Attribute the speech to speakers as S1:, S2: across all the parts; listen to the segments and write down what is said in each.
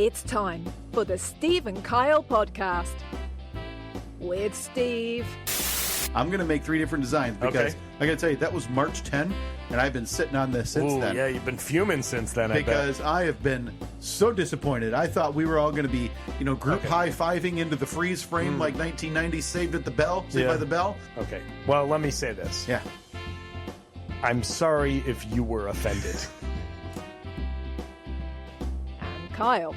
S1: It's time for the Steve and Kyle podcast with Steve.
S2: I'm going to make 3 different designs because I got to tell you, that was March 10, and I've been sitting on this since then.
S3: Yeah, you've been fuming since then,
S2: Because I have been so disappointed. I thought we were all going to be, group high-fiving into the freeze frame like 1990 Saved by the Bell.
S3: Okay. Well, let me say this.
S2: Yeah.
S3: I'm sorry if you were offended.
S1: And Kyle.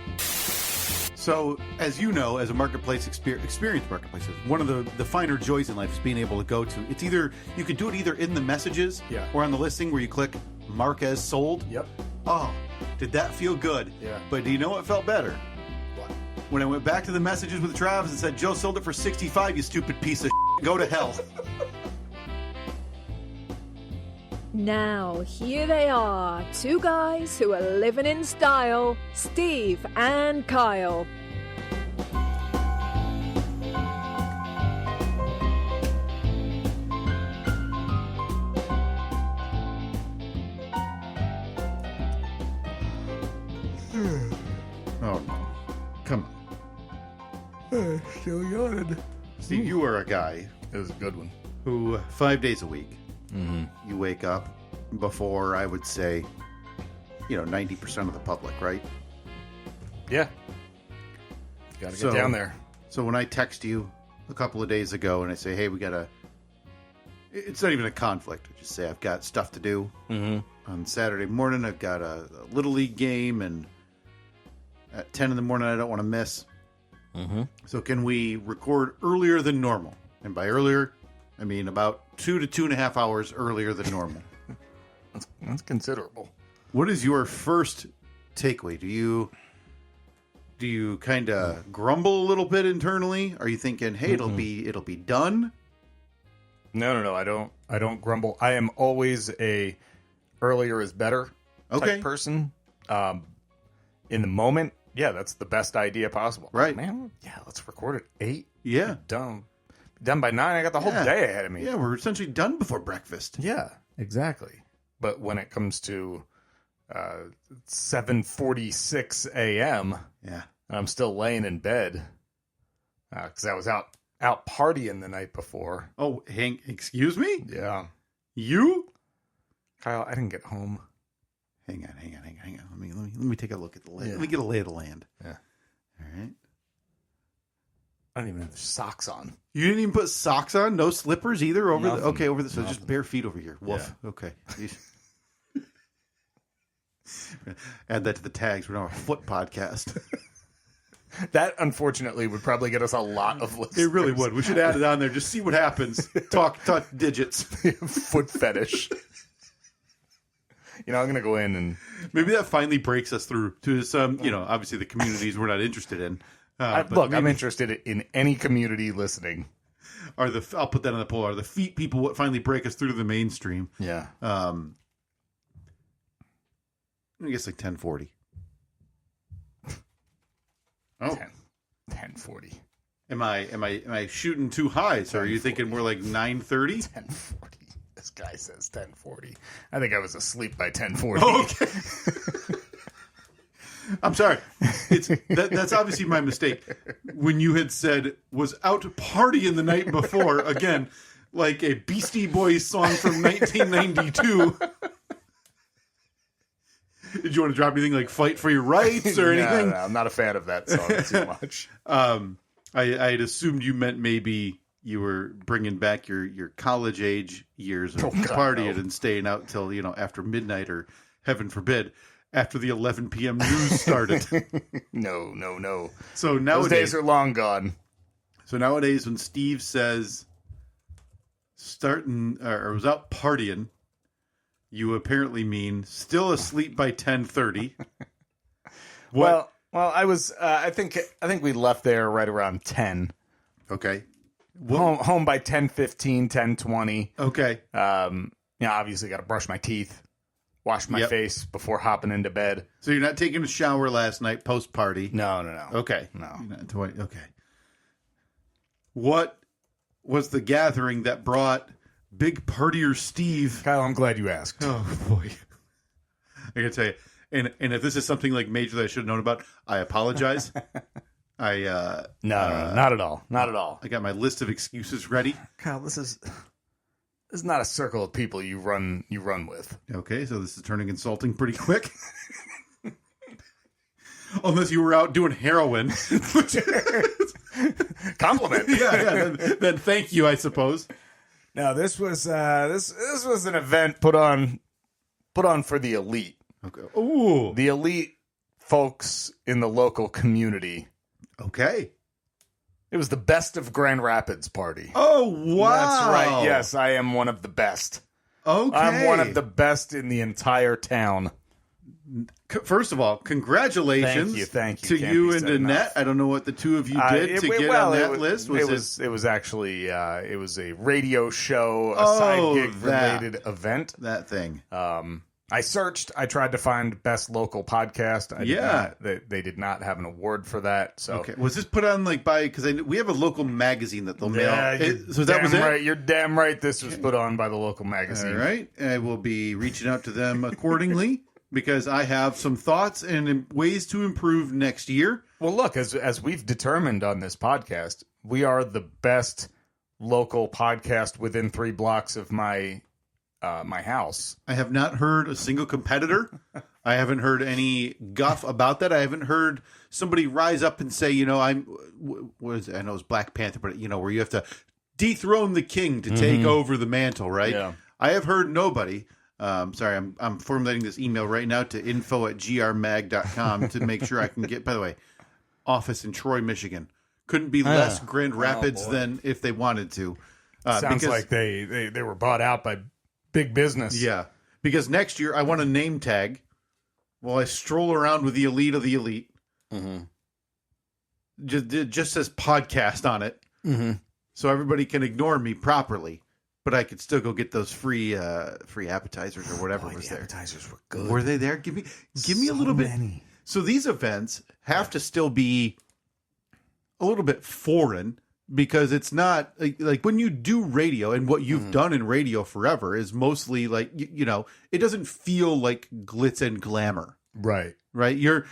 S2: So, as you know, as a marketplace experienced marketplace, one of the finer joys in life is being able to go to. It's either you can do it either in the messages or on the listing where you click mark as sold.
S3: Yep.
S2: Oh, did that feel good?
S3: Yeah.
S2: But do you know what felt better?
S3: What?
S2: When I went back to the messages with Travis and said, "Joe sold it for $65, you stupid piece of shit. Go to hell."
S1: Now, here they are, 2 guys who are living in style, Steve and Kyle.
S2: Oh, no. Come on.
S3: Still yawning.
S2: Steve, you are a guy
S3: It was a good one.
S2: who 5 days a week, you wake up before, I would say, 90% of the public, right?
S3: Yeah. Got to get down there.
S2: So when I text you a couple of days ago and I say, hey, it's not even a conflict. I just say I've got stuff to do. On Saturday morning, I've got a Little League game, and at 10 in the morning, I don't want to miss. So can we record earlier than normal? And by earlier, I mean about 2 to 2.5 hours earlier than normal.
S3: That's considerable.
S2: What is your first takeaway? Do you kind of grumble a little bit internally? Are you thinking, hey, it'll be done?
S3: No. I don't grumble. I am always a earlier is better type person. In the moment, yeah, that's the best idea possible.
S2: Right.
S3: Man, yeah, let's record at 8.
S2: Yeah.
S3: Done by 9. I got the whole day ahead of me.
S2: Yeah, we're essentially done before breakfast.
S3: Yeah, exactly. But when it comes to 7:46 a.m.,
S2: Yeah.
S3: and I'm still laying in bed because I was out partying the night before.
S2: Oh, Hank, excuse me?
S3: Yeah.
S2: You?
S3: Kyle, I didn't get home.
S2: Hang on. Let me take a look at the lay.
S3: Yeah.
S2: Let me get a lay of the land.
S3: Yeah.
S2: All right.
S3: I don't even have socks on.
S2: You didn't even put socks on? No slippers either? Over
S3: Nothing.
S2: So just bare feet over here. Woof.
S3: Yeah.
S2: Okay. Add that to the tags. We're now a foot podcast.
S3: That, unfortunately, would probably get us a lot of listeners.
S2: It really would. We should add it on there. Just see what happens. Talk digits.
S3: Foot fetish. I'm going to go in and...
S2: Maybe that finally breaks us through to some, obviously the communities we're not interested in.
S3: Look, I'm interested in any community listening.
S2: I'll put that on the poll. Are the feet people what finally break us through to the mainstream?
S3: Yeah.
S2: I guess like 10:40. Oh,
S3: 10:40.
S2: Am I shooting too high? So are you thinking more like 9:30?
S3: 10:40. This guy says 10:40. I think I was asleep by 10:40.
S2: Okay. I'm sorry. That's obviously my mistake. When you had said was out partying the night before, again, like a Beastie Boys song from 1992. Did you want to drop anything like "Fight for Your Rights" or anything?
S3: No, I'm not a fan of that song too much.
S2: I had assumed you meant maybe you were bringing back your college age years of partying and staying out until after midnight, or heaven forbid, after the 11 p.m. news started.
S3: No.
S2: So nowadays,
S3: those days are long gone.
S2: So nowadays, when Steve says starting or was out partying, you apparently mean still asleep by 10:30.
S3: Well, I was. I think we left there right around 10.
S2: Okay.
S3: Home by 10:15, 10:20.
S2: Okay.
S3: Obviously got to brush my teeth, wash my face before hopping into bed.
S2: So you're not taking a shower last night post party?
S3: No.
S2: Okay.
S3: No.
S2: Okay. What was the gathering that brought Big Partier Steve?
S3: Kyle, I'm glad you asked.
S2: Oh boy. I gotta tell you, And if this is something like major that I should have known about, I apologize.
S3: No, not at all. Not at all.
S2: I got my list of excuses ready.
S3: Kyle, this is not a circle of people you run with.
S2: Okay, so this is turning insulting pretty quick. Unless you were out doing heroin.
S3: Compliment.
S2: Yeah. Then thank you, I suppose.
S3: No, this was this was an event put on for the elite.
S2: Okay. Ooh.
S3: The elite folks in the local community.
S2: Okay.
S3: It was the Best of Grand Rapids party.
S2: Oh, wow.
S3: That's right. Yes, I am one of the best.
S2: Okay.
S3: I'm one of the best in the entire town.
S2: First of all, congratulations
S3: thank you.
S2: to you and Annette. I don't know what the two of you did to get on that list.
S3: It was actually it was a radio show, a side gig related event.
S2: That thing.
S3: I searched. I tried to find best local podcast. They did not have an award for that. So
S2: okay, was this put on because we have a local magazine that they'll mail? So that was
S3: right.
S2: it.
S3: You're damn right. This was put on by the local magazine.
S2: All right, I will be reaching out to them accordingly. Because I have some thoughts and ways to improve next year.
S3: Well, look, as we've determined on this podcast, we are the best local podcast within 3 blocks of my house.
S2: I have not heard a single competitor. I haven't heard any guff about that. I haven't heard somebody rise up and say, I know it's Black Panther, but where you have to dethrone the king to take over the mantle, right?
S3: Yeah.
S2: I have heard nobody. Sorry, I'm formulating this email right now to info@grmag.com to make sure I can get, by the way, office in Troy, Michigan. Couldn't be less Grand Rapids than if they wanted to.
S3: Sounds like they were bought out by big business.
S2: Yeah, because next year I want a name tag while I stroll around with the elite of the elite. Mm-hmm. Just says podcast on it. Mm-hmm. So everybody can ignore me properly. But I could still go get those free appetizers or whatever was there.
S3: Appetizers were good.
S2: Were they there? Give me a little bit. So these events have to still be a little bit foreign because it's not like when you do radio and what you've done in radio forever is mostly like it doesn't feel like glitz and glamour.
S3: Right.
S2: Right. You're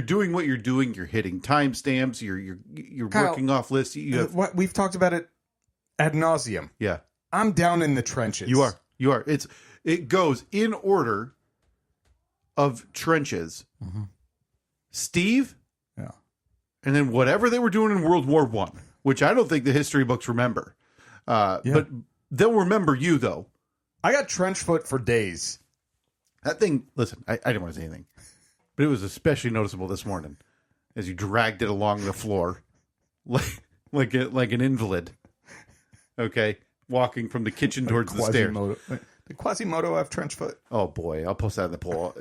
S2: doing what you're doing. You're hitting timestamps. You're
S3: Kyle,
S2: working off lists.
S3: What we've talked about it ad nauseum.
S2: Yeah.
S3: I'm down in the trenches.
S2: You are. It goes in order of trenches. Mm-hmm. Steve,
S3: yeah,
S2: and then whatever they were doing in World War I, which I don't think the history books remember. But they'll remember you though.
S3: I got trench foot for days.
S2: That thing. Listen, I didn't want to say anything, but it was especially noticeable this morning as you dragged it along the floor, like an invalid. Okay. Walking from the kitchen towards the stairs.
S3: Did Quasimodo have trench foot?
S2: Oh boy, I'll post that in the poll.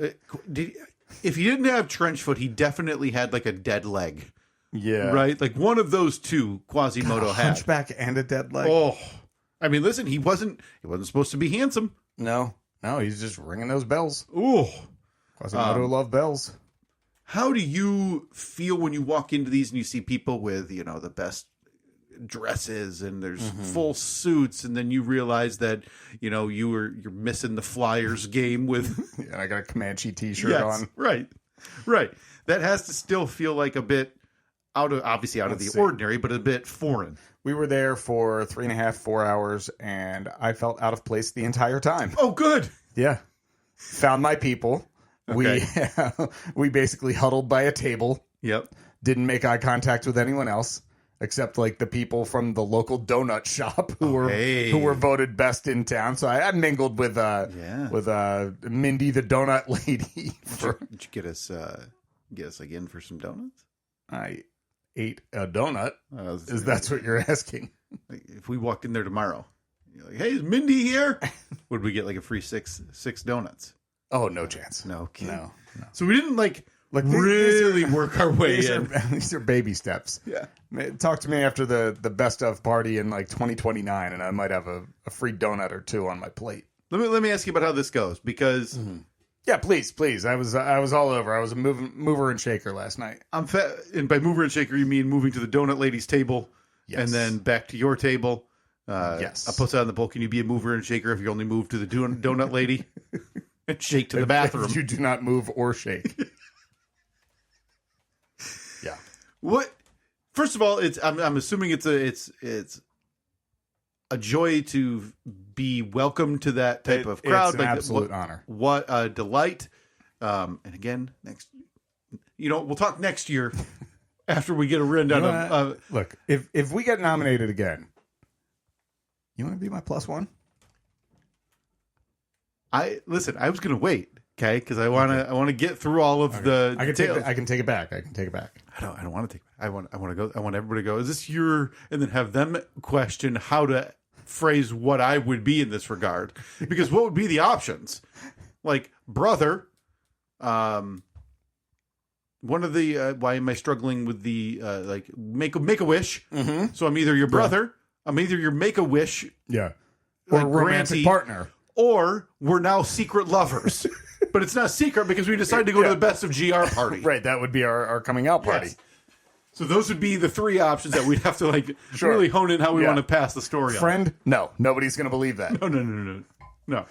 S2: If he didn't have trench foot, he definitely had like a dead leg.
S3: Yeah,
S2: right. Like one of those two, Quasimodo had
S3: hunchback and a dead leg.
S2: Oh, I mean, listen, he wasn't supposed to be handsome.
S3: No, he's just ringing those bells.
S2: Ooh,
S3: Quasimodo loved bells.
S2: How do you feel when you walk into these and you see people with the best dresses and there's full suits, and then you realize that you're missing the Flyers game with
S3: and I got a Comanche t-shirt on.
S2: Right. That has to still feel like a bit out of the ordinary, but a bit foreign.
S3: We were there for 3.5-4 hours, and I felt out of place the entire time.
S2: Oh, good.
S3: Yeah, found my people. Okay. We basically huddled by a table.
S2: Yep.
S3: Didn't make eye contact with anyone else. Except like the people from the local donut shop who were voted best in town. So I mingled with Mindy the donut lady.
S2: Did you get us like in for some donuts?
S3: I ate a donut. That's what you're asking?
S2: Like, if we walked in there tomorrow, you're like, "Hey, is Mindy here?" Would we get like a free six donuts?
S3: Oh, no chance.
S2: No, kidding.
S3: No.
S2: So we didn't really work our way in.
S3: These are baby steps.
S2: Yeah.
S3: Talk to me after the best of party in like 2029, and I might have a free donut or two on my plate.
S2: Let me ask you about how this goes, because
S3: yeah, please. I was all over. I was a mover and shaker last night.
S2: And by mover and shaker, you mean moving to the donut lady's table, and then back to your table.
S3: Yes.
S2: I'll post that on the poll. Can you be a mover and shaker if you only move to the donut lady? and shake to the bathroom.
S3: You do not move or shake. Yeah.
S2: What? First of all, I'm assuming it's a joy to be welcome to that type of crowd.
S3: It's an absolute honor.
S2: What a delight. And again, we'll talk next year after we get a rundown of.
S3: Look, if we get nominated again, you want to be my +1?
S2: I was going to wait, okay, because I want to get through all of the.
S3: I can take it back. I
S2: don't want to take it. I want to go. I want everybody to go. Is this your? And then have them question how to phrase what I would be in this regard, because what would be the options? Like brother. One of the why am I struggling with the like make a wish? Mm-hmm. So I'm either your brother, I'm either your make a wish,
S3: or romantic partner,
S2: or we're now secret lovers. But it's not secret because we decided to go to the Best of GR party.
S3: Right, that would be our coming out party. Yes.
S2: So those would be the three options that we'd have to really hone in how we want to pass the story.
S3: Friend, no, nobody's going to believe that.
S2: No.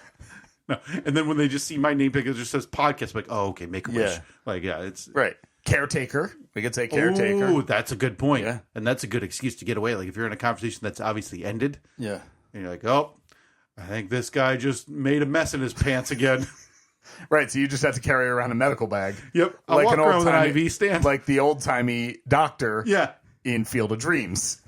S2: And then when they just see my name tag, it just says podcast. Like, oh, okay, make a wish. It's
S3: right. Caretaker. We could say caretaker.
S2: Oh, that's a good point. Yeah. And that's a good excuse to get away. Like if you're in a conversation that's obviously ended.
S3: Yeah.
S2: And you're like, oh, I think this guy just made a mess in his pants again.
S3: Right. So you just have to carry around a medical bag.
S2: Yep. I'll walk around with an IV stand.
S3: Like the old-timey doctor.
S2: Yeah.
S3: In Field of Dreams.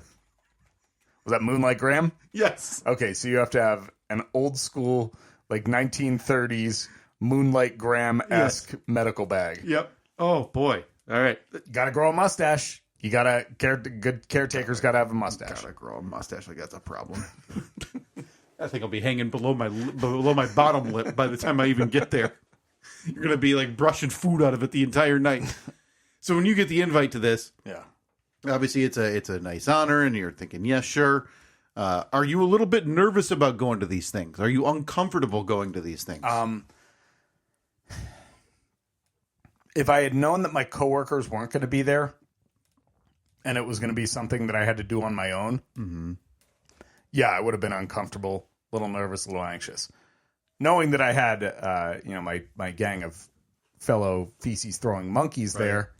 S3: Was that Moonlight Graham?
S2: Yes.
S3: Okay. So you have to have an old school, like 1930s Moonlight Graham-esque medical bag.
S2: Yep. Oh, boy. All right.
S3: Got to grow a mustache. You got to, good caretakers got to have a mustache.
S2: Got to grow a mustache. Like that's a problem. I think I'll be hanging below my bottom lip by the time I even get there. You're going to be like brushing food out of it the entire night. So when you get the invite to this, obviously it's a nice honor and you're thinking, yes, sure. Are you a little bit nervous about going to these things? Are you uncomfortable going to these things?
S3: If I had known that my coworkers weren't going to be there and it was going to be something that I had to do on my own, I would have been uncomfortable, a little nervous, a little anxious. Knowing that I had, my gang of fellow feces-throwing monkeys there,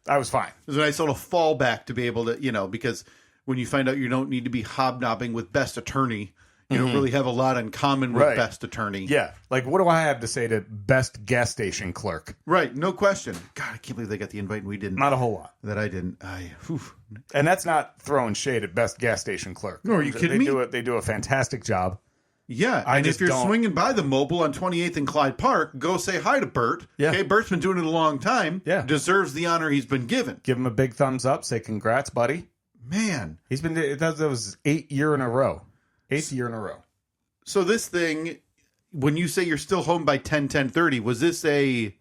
S3: I was fine.
S2: It was a nice little fallback to be able to, because when you find out you don't need to be hobnobbing with best attorney, you don't really have a lot in common with best attorney.
S3: Yeah. Like, what do I have to say to best gas station clerk?
S2: Right. No question. God, I can't believe they got the invite and we didn't.
S3: Not a whole lot.
S2: That I didn't.
S3: And that's not throwing shade at best gas station clerk.
S2: No, are you kidding me?
S3: They do a fantastic job.
S2: Yeah. And if you're swinging by the mobile on 28th and Clyde Park, go say hi to Bert.
S3: Yeah.
S2: Okay, Bert's been doing it a long time.
S3: Yeah.
S2: Deserves the honor he's been given.
S3: Give him a big thumbs up. Say congrats, buddy.
S2: Man.
S3: He's been, that was 8th year in a row. 8th year in a row.
S2: So this thing, when you say you're still home by 10:30, was this a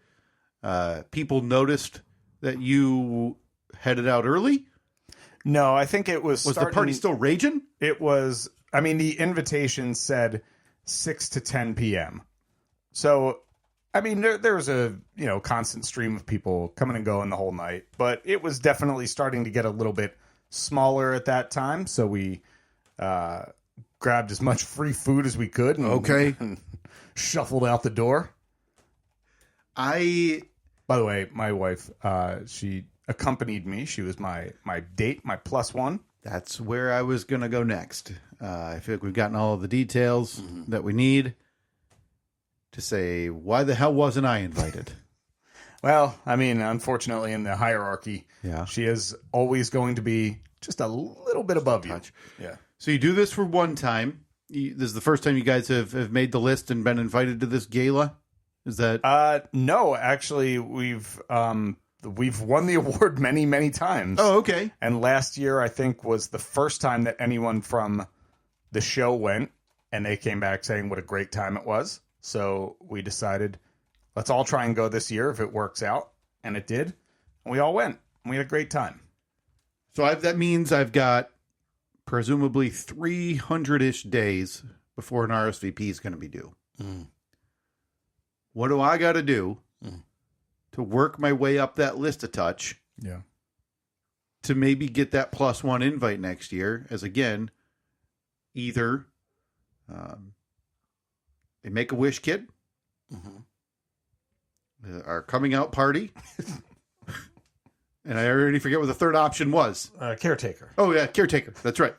S2: people noticed that you headed out early?
S3: No, I think it was.
S2: Was the party still raging?
S3: It was. I mean, the invitation said 6 to 10 p.m. So, I mean, there was a constant stream of people coming and going the whole night, but it was definitely starting to get a little bit smaller at that time. So we grabbed as much free food as we could and shuffled out the door. By the way, my wife, she accompanied me. She was my date, my +1.
S2: That's where I was going to go next. I feel like we've gotten all of the details that we need to say, why the hell wasn't I invited?
S3: Well, I mean, unfortunately, in the hierarchy, she is always going to be just a little bit above you. Yeah.
S2: So you do this for one time. This is the first time you guys have made the list and been invited to this gala? Is that...
S3: No, actually, we've won the award many, many times.
S2: Oh, okay.
S3: And last year, I think, was the first time that anyone from the show went, and they came back saying what a great time it was. So we decided, let's all try and go this year if it works out. And it did. And we all went. And we had a great time.
S2: So that means I've got presumably 300-ish days before an RSVP is going to be due. What do I got to do to work my way up that list a touch?
S3: Yeah.
S2: To maybe get that +1 invite next year, as again, either a Make-A-Wish kid our coming out party. And I already forget what the third option was.
S3: Caretaker.
S2: Oh, yeah, caretaker. That's right.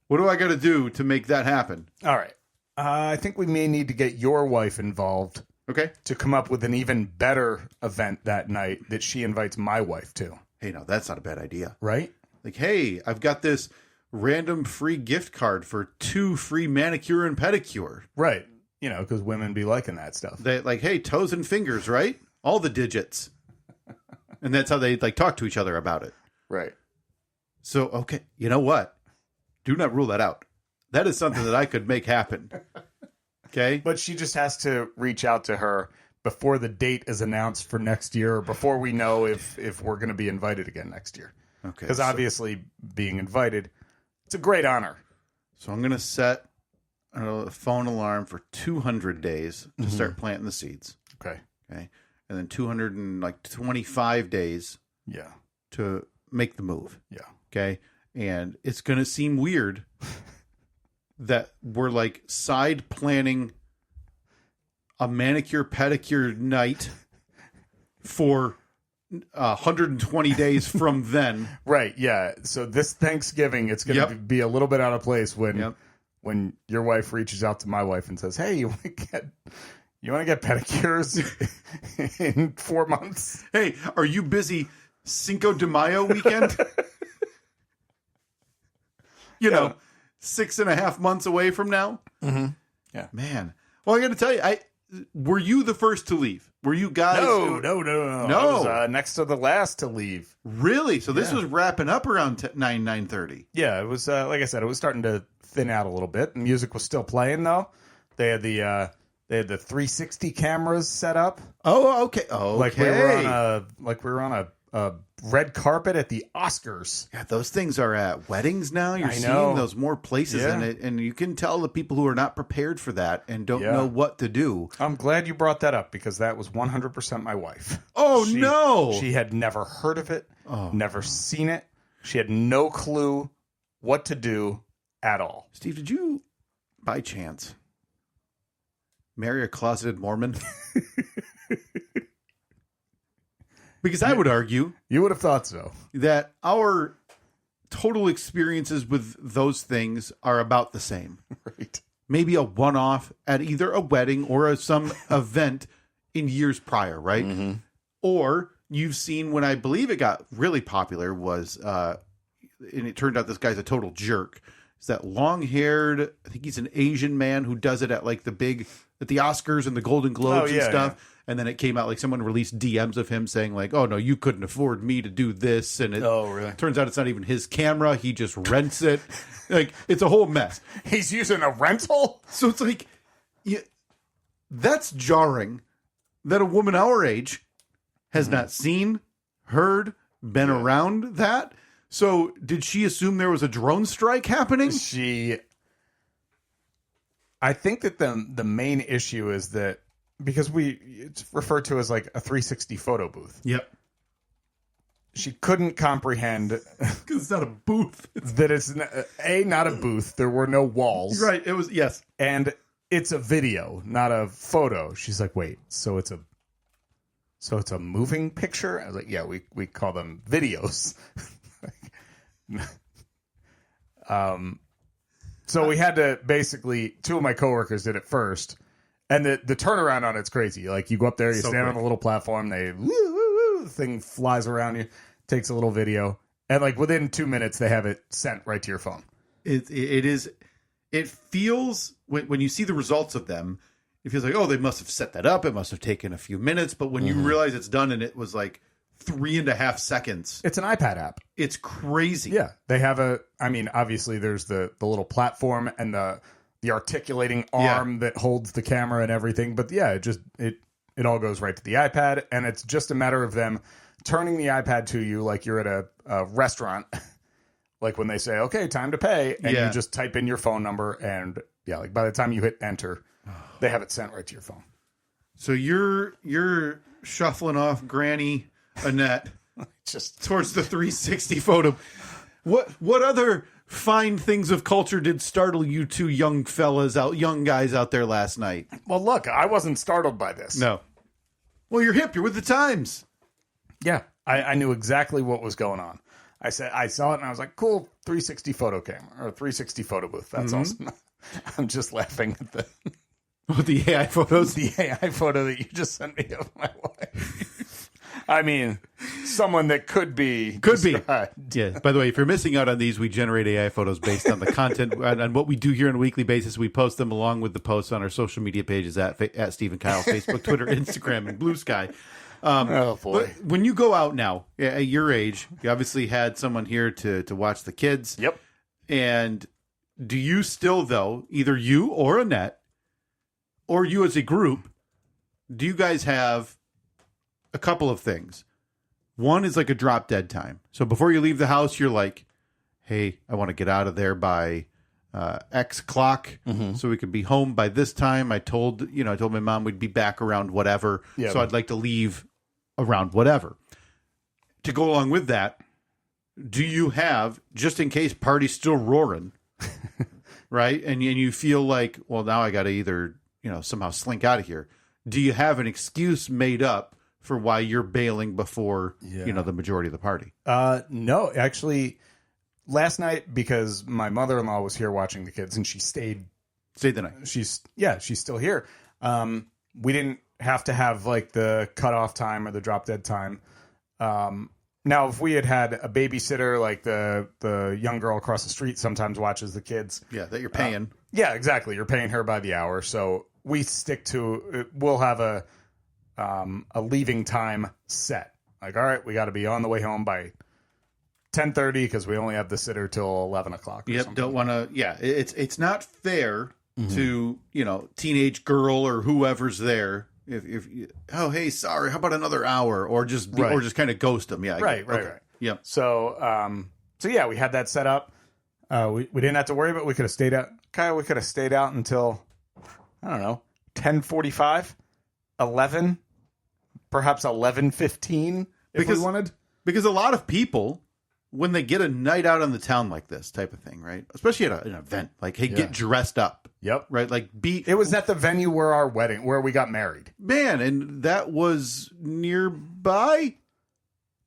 S2: What do I got to do to make that happen?
S3: All right. I think we may need to get your wife involved.
S2: Okay.
S3: To come up with an even better event that night that she invites my wife to.
S2: Hey, no, that's not a bad idea.
S3: Right?
S2: Like, hey, I've got this random free gift card for 2 free manicure and pedicure.
S3: Right. You know, because women be liking that stuff.
S2: They like, hey, toes and fingers, right? All the digits. And that's how they like talk to each other about it.
S3: Right.
S2: So, okay, you know what? Do not rule that out. That is something that I could make happen. Okay?
S3: But she just has to reach out to her before the date is announced for next year, or before we know if we're going to be invited again next year.
S2: Okay.
S3: Because obviously being invited, it's a great honor.
S2: So I'm going to set a phone alarm for 200 days to start planting the seeds.
S3: Okay.
S2: Okay. And then 225 days
S3: Yeah.
S2: to make the move.
S3: Yeah.
S2: Okay. And it's going to seem weird that we're like side planning a manicure pedicure night for 120 days from then.
S3: Right. Yeah. So this Thanksgiving, it's going to be a little bit out of place when your wife reaches out to my wife and says, "Hey, you want to get pedicures in 4 months?
S2: Hey, are you busy Cinco de Mayo weekend?" You know, 6.5 months away from now.
S3: Mm-hmm. Yeah,
S2: man. Well, I got to tell you, were you the first to leave? Were you guys?
S3: No. I was next to the last to leave.
S2: Really? So this was wrapping up around 9:30.
S3: Yeah, it was. Like I said, it was starting to thin out a little bit. The music was still playing though. They had the 360 cameras set up.
S2: Oh, okay. Oh,
S3: like we were on a red carpet at the Oscars.
S2: Yeah, those things are at weddings now. You're seeing those more places in it, and you can tell the people who are not prepared for that and don't know what to do.
S3: I'm glad you brought that up because that was 100% my wife.
S2: Oh, no.
S3: She had never heard of it, never seen it. She had no clue what to do at all.
S2: Steve, did you, by chance, marry a closeted Mormon? Because I would argue...
S3: You would have thought so.
S2: ...that our total experiences with those things are about the same.
S3: Right.
S2: Maybe a one-off at either a wedding or some event in years prior, right? Mm-hmm. Or you've seen when I believe it got really popular was... and it turned out this guy's a total jerk. It's that long-haired... I think he's an Asian man who does it at like the Oscars and the Golden Globes and stuff. Yeah. And then it came out like someone released DMs of him saying like, "Oh no, you couldn't afford me to do this." And it
S3: really?
S2: Turns out it's not even his camera. He just rents it. Like it's a whole mess.
S3: He's using a rental.
S2: So it's like, that's jarring that a woman our age has not seen, heard, been around that. So did she assume there was a drone strike happening?
S3: I think that the main issue is that because it's referred to as like a 360 photo booth.
S2: Yep.
S3: She couldn't comprehend
S2: because it's not a booth.
S3: That it's not a booth. There were no walls.
S2: Right. It was
S3: and it's a video, not a photo. She's like, wait, so it's a moving picture? I was like, yeah, we call them videos. So we had to basically, 2 of my coworkers did it first. And the turnaround on it's crazy. Like you go up there, you stand on a little platform, the thing flies around you, takes a little video, and like within 2 minutes they have it sent right to your phone.
S2: It feels when you see the results of them, it feels like, oh, they must have set that up. It must have taken a few minutes, but when you realize it's done and it was like 3.5 seconds.
S3: It's an iPad app.
S2: It's crazy.
S3: Yeah. They have obviously there's the little platform and the articulating arm that holds the camera and everything. But yeah, it all goes right to the iPad. And it's just a matter of them turning the iPad to you like you're at a restaurant. Like when they say, okay, time to pay. And you just type in your phone number. And like by the time you hit enter, they have it sent right to your phone.
S2: So you're shuffling off Granny Annette just towards the 360 photo. What other fine things of culture did startle you two young guys out there last night?
S3: Well, look, I wasn't startled by this.
S2: No. Well, you're hip. You're with the times.
S3: Yeah, I knew exactly what was going on. I saw it and I was like, cool, 360 photo camera or 360 photo booth. That's awesome. I'm just laughing at
S2: the AI photos.
S3: The AI photo that you just sent me of my wife. I mean, someone that could be.
S2: Yeah. By the way, if you're missing out on these, we generate AI photos based on the content on what we do here on a weekly basis. We post them along with the posts on our social media pages at Steve and Kyle, Facebook, Twitter, Instagram, and Blue Sky.
S3: Oh boy!
S2: But when you go out now, at your age, you obviously had someone here to watch the kids.
S3: Yep.
S2: And do you still, though, either you or Annette, or you as a group, do you guys have a couple of things? One is like a drop dead time. So before you leave the house, you're like, "Hey, I want to get out of there by X clock, so we could be home by this time." I told my mom we'd be back around whatever, so I'd like to leave around whatever. To go along with that, do you have, just in case party's still roaring, right? And you feel like, well, now I got to either somehow slink out of here. Do you have an excuse made up for why you're bailing before the majority of the party?
S3: No, actually. Last night, because my mother-in-law was here watching the kids, and she stayed
S2: the night.
S3: She's still here. We didn't have to have like the cutoff time or the drop dead time. Now, if we had a babysitter, like the young girl across the street sometimes watches the kids.
S2: Yeah, that you're paying.
S3: Yeah, exactly. You're paying her by the hour, so we stick to. We'll have a leaving time set. Like, all right, we got to be on the way home by 10:30 because we only have the sitter till 11 o'clock.
S2: Yep, don't want to. Yeah, it's not fair to teenage girl or whoever's there. If oh hey sorry, how about another hour or just kind of ghost them? Yeah,
S3: right.
S2: Yeah.
S3: So yeah, we had that set up. We didn't have to worry about. We could have stayed out. Kyle, we could have stayed out until I don't know 10:45, 11, perhaps 11:15 if we wanted. Because
S2: a lot of people, when they get a night out on the town like this type of thing, right? Especially at an event, like, hey, get dressed up.
S3: Yep.
S2: Right? Like,
S3: it was at the venue where we got married.
S2: Man, and that was nearby?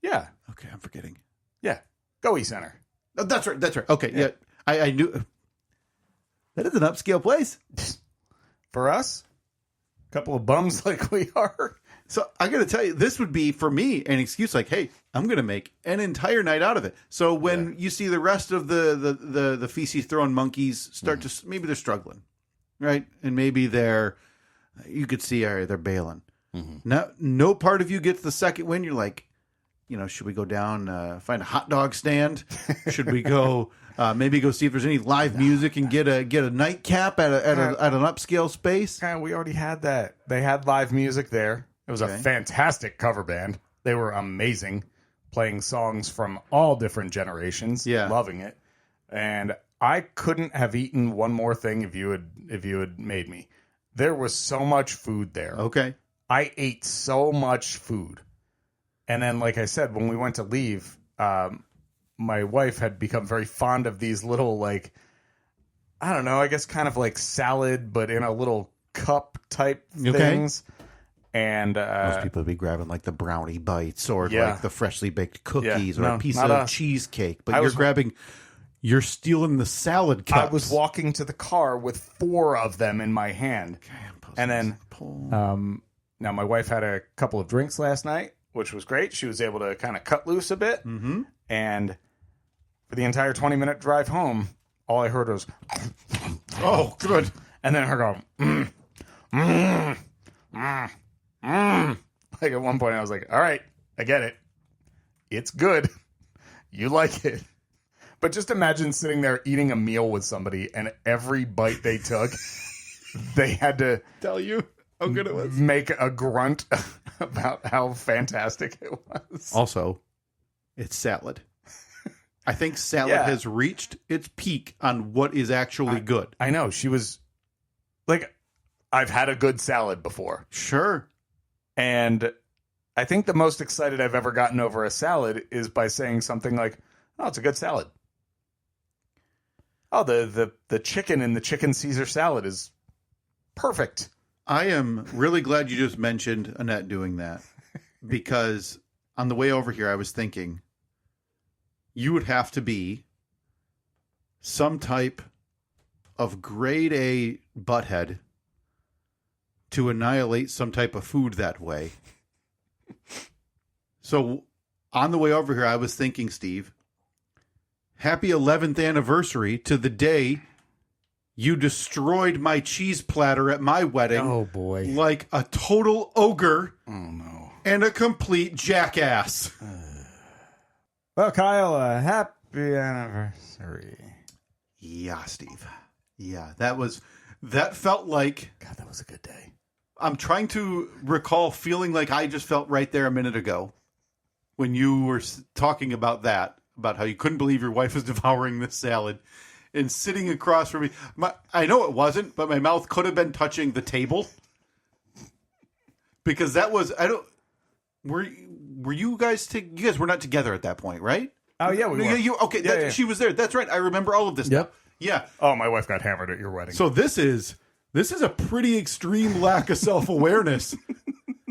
S3: Yeah.
S2: Okay, I'm forgetting.
S3: Yeah. Goey Center.
S2: Oh, that's right. Okay, yeah. I knew. That is an upscale place.
S3: For us? A couple of bums like we are.
S2: So I got to tell you, this would be, for me, an excuse like, hey, I'm going to make an entire night out of it. So when you see the rest of the feces-throwing monkeys start to, maybe they're struggling, right? And maybe you could see, all right, they're bailing. No part of you gets the second win. You're like, should we go down, find a hot dog stand? Should we go, maybe go see if there's any live music and get a nightcap at an upscale space?
S3: We already had that. They had live music there. It was a fantastic cover band. They were amazing, playing songs from all different generations.
S2: Yeah,
S3: loving it. And I couldn't have eaten one more thing if you had made me. There was so much food there.
S2: Okay,
S3: I ate so much food. And then, like I said, when we went to leave, my wife had become very fond of these little, like, I don't know, I guess kind of like salad, but in a little cup type things. And
S2: most people would be grabbing like the brownie bites or like the freshly baked cookies or a piece of cheesecake. But you're stealing the salad cups.
S3: I was walking to the car with 4 of them in my hand. And then now my wife had a couple of drinks last night, which was great. She was able to kind of cut loose a bit. Mm-hmm. And for the entire 20-minute drive home, all I heard was,
S2: oh, good.
S3: And then her go, Like at one point I was like, all right, I get it. It's good. You like it. But just imagine sitting there eating a meal with somebody and every bite they took, they had to
S2: tell you how good it was.
S3: Make a grunt about how fantastic it was.
S2: Also, it's salad. I think salad has reached its peak on what is actually good.
S3: I know. She was like, I've had a good salad before.
S2: Sure.
S3: And I think the most excited I've ever gotten over a salad is by saying something like, oh, it's a good salad. Oh, the chicken in the chicken Caesar salad is perfect.
S2: I am really glad you just mentioned Annette doing that, because on the way over here, I was thinking you would have to be some type of grade A butthead to annihilate some type of food that way. So on the way over here, I was thinking, Steve, happy 11th anniversary to the day you destroyed my cheese platter at my wedding.
S3: Oh, boy.
S2: Like a total ogre.
S3: Oh, no.
S2: And a complete jackass.
S3: Well, Kyle, happy anniversary.
S2: Yeah, Steve. Yeah, that felt like...
S3: God, that was a good day.
S2: I'm trying to recall feeling like I just felt right there a minute ago when you were talking about that, about how you couldn't believe your wife was devouring this salad and sitting across from me. I know it wasn't, but my mouth could have been touching the table. Because that was... Were you guys... you guys were not together at that point, right?
S3: Oh, yeah, we were.
S2: Okay, yeah. She was there. That's right. I remember all of this.
S3: Yep.
S2: Now. Yeah.
S3: Oh, my wife got hammered at your wedding.
S2: So this is a pretty extreme lack of self-awareness,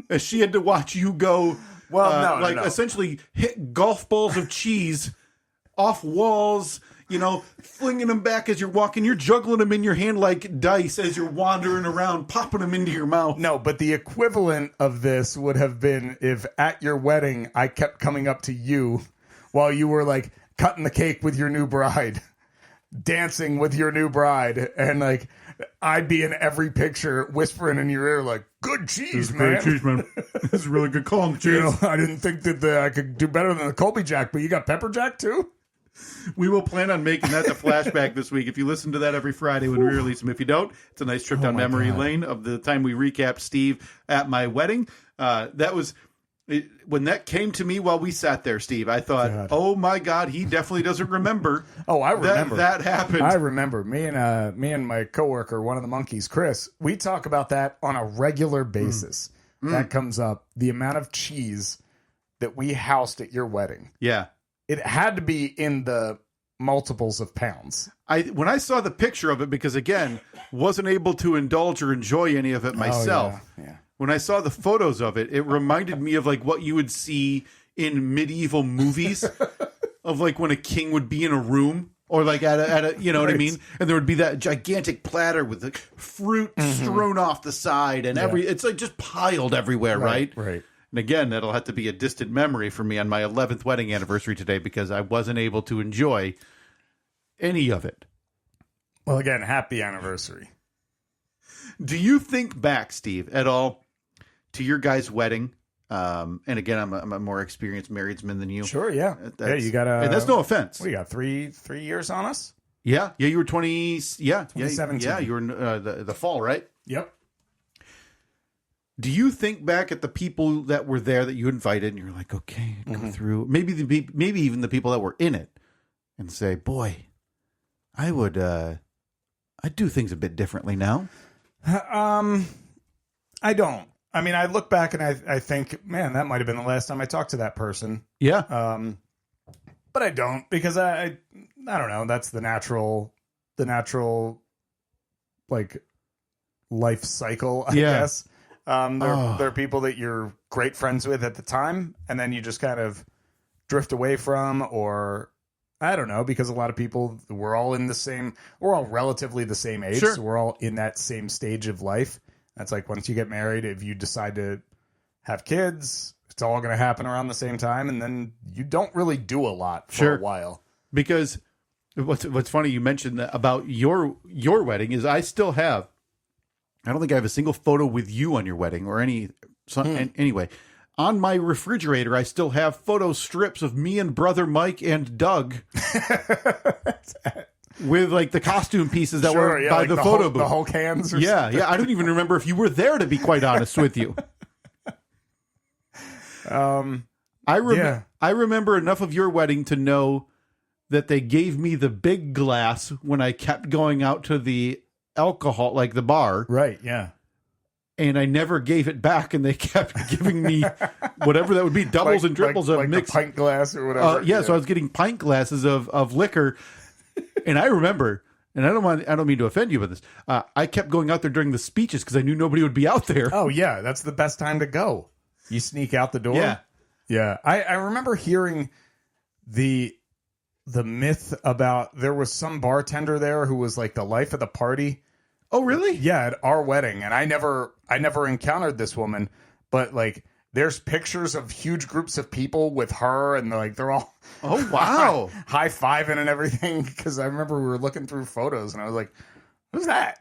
S2: as she had to watch you go.
S3: Well, no.
S2: Essentially hit golf balls of cheese off walls. Flinging them back as you're walking. You're juggling them in your hand like dice as you're wandering around, popping them into your mouth.
S3: No, but the equivalent of this would have been if at your wedding I kept coming up to you while you were like cutting the cake with your new bride, dancing with your new bride, and like I'd be in every picture whispering in your ear like, "Good cheese, man.
S2: Great cheese, man. It's a really good call on cheese."
S3: I didn't think that I could do better than the Colby Jack, but you got pepper jack too?
S2: We will plan on making that the flashback this week. If you listen to that every Friday when we release them. If you don't, it's a nice trip down memory lane of the time we recapped Steve at my wedding. That was... when that came to me while we sat there, Steve, I thought, oh my God, he definitely doesn't remember.
S3: Oh, I remember.
S2: That happened.
S3: I remember. Me and my coworker, one of the monkeys, Chris, we talk about that on a regular basis. That comes up. The amount of cheese that we housed at your wedding.
S2: Yeah.
S3: It had to be in the multiples of pounds.
S2: When I saw the picture of it, because again, wasn't able to indulge or enjoy any of it myself.
S3: Oh, yeah.
S2: When I saw the photos of it, it reminded me of like what you would see in medieval movies of like when a king would be in a room or like at a you know what I mean? And there would be that gigantic platter with the fruit strewn off the side and it's like just piled everywhere, right?
S3: Right.
S2: And again, that'll have to be a distant memory for me on my 11th wedding anniversary today because I wasn't able to enjoy any of it.
S3: Well, again, happy anniversary.
S2: Do you think back, Steve, at all to your guys' wedding? And again, I'm a more experienced marriedsman than you.
S3: Sure, yeah. You got
S2: and that's no offense.
S3: We got three years on us?
S2: Yeah, you were 20. Yeah,
S3: 2017.
S2: Yeah, you were the fall, right?
S3: Yep.
S2: Do you think back at the people that were there that you invited, and you're like, okay, go through maybe even the people that were in it, and say, boy, I'd do things a bit differently now.
S3: I don't. I mean, I look back and I think, man, that might have been the last time I talked to that person.
S2: Yeah.
S3: But I don't because I don't know. That's the natural like life cycle, I guess. There are people that you're great friends with at the time, and then you just kind of drift away from, or I don't know, because a lot of people, we're all relatively the same age,
S2: sure.
S3: So we're all in that same stage of life. That's like once you get married, if you decide to have kids, it's all going to happen around the same time, and then you don't really do a lot for a while.
S2: Because what's funny, you mentioned that about your wedding is I don't think I have a single photo with you on your wedding or anyway. On my refrigerator, I still have photo strips of me and brother Mike and Doug with like the costume pieces that were by like the photo booth.
S3: The Hulk hands.
S2: Yeah. I don't even remember if you were there, to be quite honest with you. I remember enough of your wedding to know that they gave me the big glass when I kept going out to the alcohol, like the bar.
S3: Right, yeah.
S2: And I never gave it back, and they kept giving me whatever that would be, doubles and triples of mixed
S3: pint glass or whatever.
S2: So I was getting pint glasses of liquor. And I remember and I don't mean to offend you with this. I kept going out there during the speeches because I knew nobody would be out there.
S3: Oh yeah, that's the best time to go. You sneak out the door. Yeah. I remember hearing the myth about there was some bartender there who was like the life of the party.
S2: Oh really?
S3: Yeah, at our wedding, and I never encountered this woman, but like there's pictures of huge groups of people with her, and they're all
S2: wow
S3: high-fiving and everything. Because I remember we were looking through photos, and I was like, "Who's that?"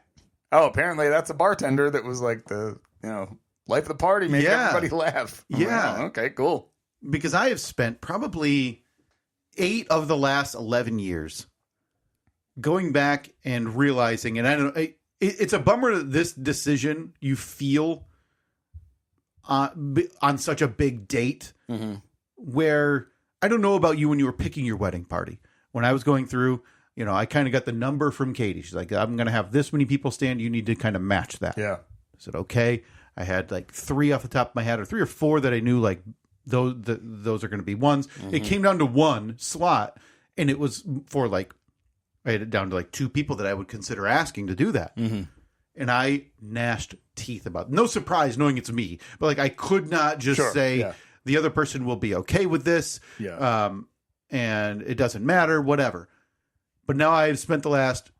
S3: Oh, apparently that's a bartender that was like the life of the party, making everybody laugh.
S2: Yeah.
S3: Oh, okay, cool.
S2: Because I have spent probably 8 of the last 11 years going back and realizing, and I don't know. It's a bummer that this decision you feel on such a big date where I don't know about you when you were picking your wedding party. When I was going through, I kind of got the number from Katie. She's like, I'm going to have this many people stand. You need to kind of match that.
S3: Yeah.
S2: I said, okay. I had like 3 off the top of my head, or 3 or 4 that I knew like those are going to be ones. It came down to 1 slot, and it was for like, I had it down to like 2 people that I would consider asking to do that. And I gnashed teeth about it. No surprise knowing it's me, but like I could not just say the other person will be okay with this.
S3: Yeah.
S2: And it doesn't matter, whatever. But now I've spent the last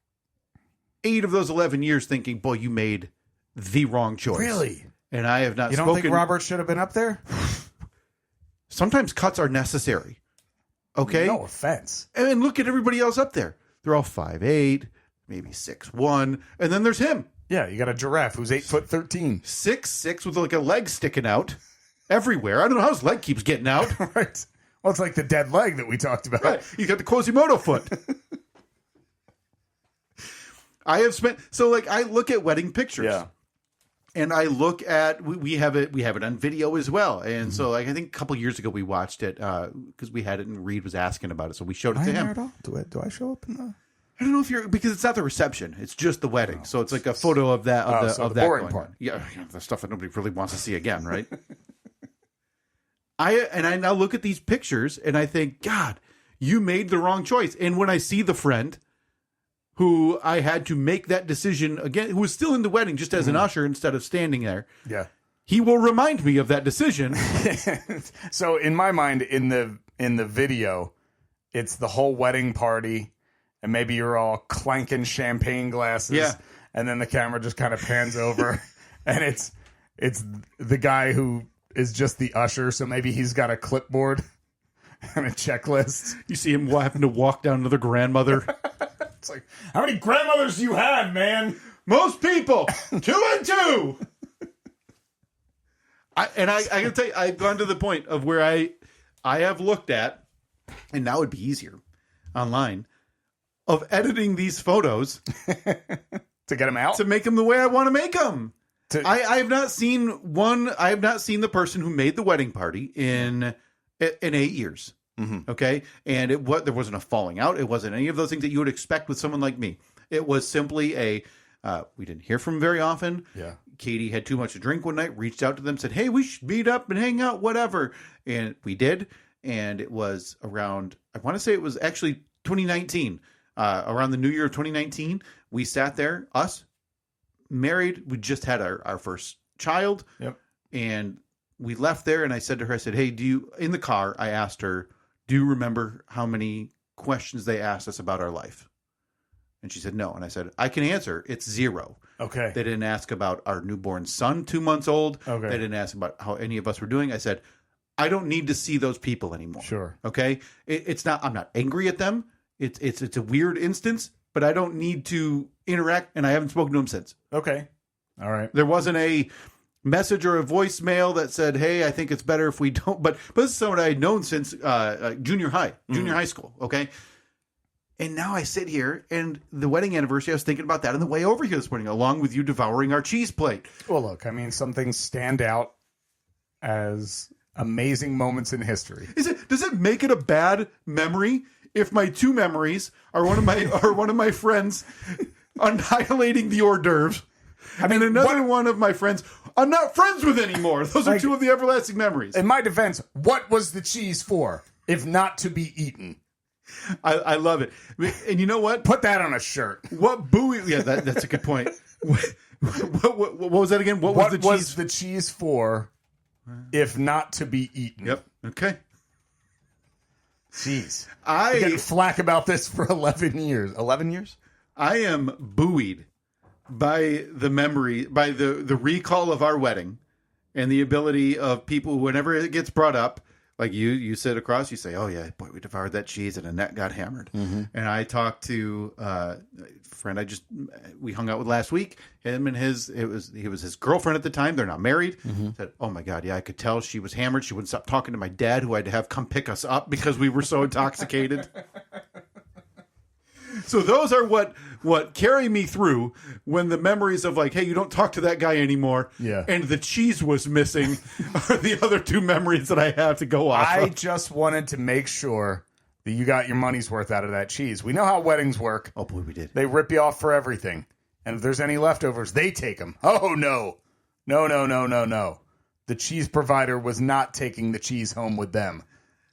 S2: 8 of those 11 years thinking, boy, you made the wrong choice.
S3: Really?
S2: And I have not
S3: You don't think Robert should have been up there?
S2: Sometimes cuts are necessary. Okay?
S3: No offense.
S2: And look at everybody else up there. They're all 5'8", maybe 6'1", and then there's him.
S3: Yeah, you got a giraffe who's 8'13",
S2: 6'6" with like a leg sticking out everywhere. I don't know how his leg keeps getting out.
S3: Right. Well, it's like the dead leg that we talked about.
S2: Right. He's got the Quasimodo foot. I have spent I look at wedding pictures.
S3: Yeah.
S2: And I look at we have it on video as well. And so like I think a couple years ago we watched it because we had it and Reed was asking about it, so we showed it to him.
S3: At all? Do I show up in the?
S2: I don't know if because it's not the reception; it's just the wedding. So it's like a photo of that of that
S3: boring part.
S2: Yeah, the stuff that nobody really wants to see again, right? I now look at these pictures and I think, God, you made the wrong choice. And when I see the friend who I had to make that decision again, who was still in the wedding just as an usher instead of standing there.
S3: Yeah.
S2: He will remind me of that decision.
S3: So in my mind, in the video, it's the whole wedding party, and maybe you're all clanking champagne glasses.
S2: Yeah.
S3: And then the camera just kind of pans over, and it's the guy who is just the usher, so maybe he's got a clipboard and a checklist.
S2: You see him having to walk down to the grandmother.
S3: It's like, how many grandmothers do you have, man?
S2: Most people, 2 and 2. I can tell you, I've gone to the point of where I have looked at, and now it'd be easier online, of editing these photos
S3: to get them out,
S2: to make them the way I want to make them. I have not seen one. I have not seen the person who made the wedding party in 8 years. Okay. And there wasn't a falling out. It wasn't any of those things that you would expect with someone like me. It was simply we didn't hear from him very often.
S3: Yeah.
S2: Katie had too much to drink one night, reached out to them, said, hey, we should meet up and hang out, whatever. And we did. And it was around, I want to say it was actually 2019, around the new year of 2019. We sat there, us, married. We just had our first child.
S3: Yep.
S2: And we left there, and I said to her, hey, in the car, I asked her, do you remember how many questions they asked us about our life? And she said, no. And I said, I can answer. It's 0.
S3: Okay.
S2: They didn't ask about our newborn son, 2 months old.
S3: Okay.
S2: They didn't ask about how any of us were doing. I said, I don't need to see those people anymore.
S3: Sure.
S2: Okay. I'm not angry at them. It's a weird instance, but I don't need to interact, and I haven't spoken to them since.
S3: Okay. All right.
S2: There wasn't a message or a voicemail that said, hey, I think it's better if we don't. But this is someone I had known since junior high school. Okay. And now I sit here, and the wedding anniversary, I was thinking about that on the way over here this morning, along with you devouring our cheese plate.
S3: Well, look, I mean, some things stand out as amazing moments in history.
S2: Does it make it a bad memory if my 2 memories are one of my friends annihilating the hors d'oeuvres, and another one of my friends I'm not friends with anymore? Those are 2 of the everlasting memories.
S3: In my defense, what was the cheese for, if not to be eaten?
S2: I love it. And you know what?
S3: Put that on a shirt.
S2: What buoy? Yeah, that's a good point. What was that again? What was
S3: the cheese for, if not to be eaten?
S2: Yep. Okay.
S3: Jeez. You're getting flack about this for 11 years. 11 years?
S2: I am buoyed by the memory, by the recall of our wedding and the ability of people, whenever it gets brought up, like you sit across, you say, oh yeah, boy, we devoured that cheese and Annette got hammered. Mm-hmm. And I talked to a friend we hung out with last week, him and he was his girlfriend at the time. They're not married. Mm-hmm. Said, oh my God, yeah, I could tell she was hammered. She wouldn't stop talking to my dad, who I had to have come pick us up because we were so intoxicated. So those are what carry me through when the memories of like, hey, you don't talk to that guy anymore, and the cheese was missing are the other two memories that I have to go off
S3: I
S2: of.
S3: just wanted to make sure that you got your money's worth out of that cheese. We know how weddings work.
S2: Oh, boy, we did.
S3: They rip you off for everything. And if there's any leftovers, they take them. Oh, no. No. The cheese provider was not taking the cheese home with them.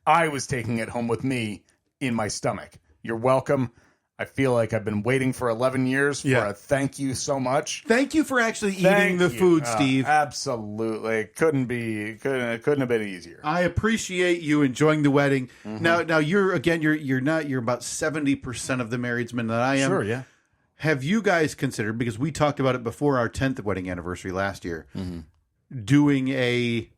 S3: I was taking it home with me in my stomach. You're welcome. I feel like I've been waiting for 11 years for a thank you so much.
S2: Thank you for actually eating the food, Steve.
S3: Absolutely. Couldn't have been easier.
S2: I appreciate you enjoying the wedding. Mm-hmm. Now you're about 70% of the married men that I am.
S3: Sure, yeah.
S2: Have you guys considered, because we talked about it before our 10th wedding anniversary last year, doing a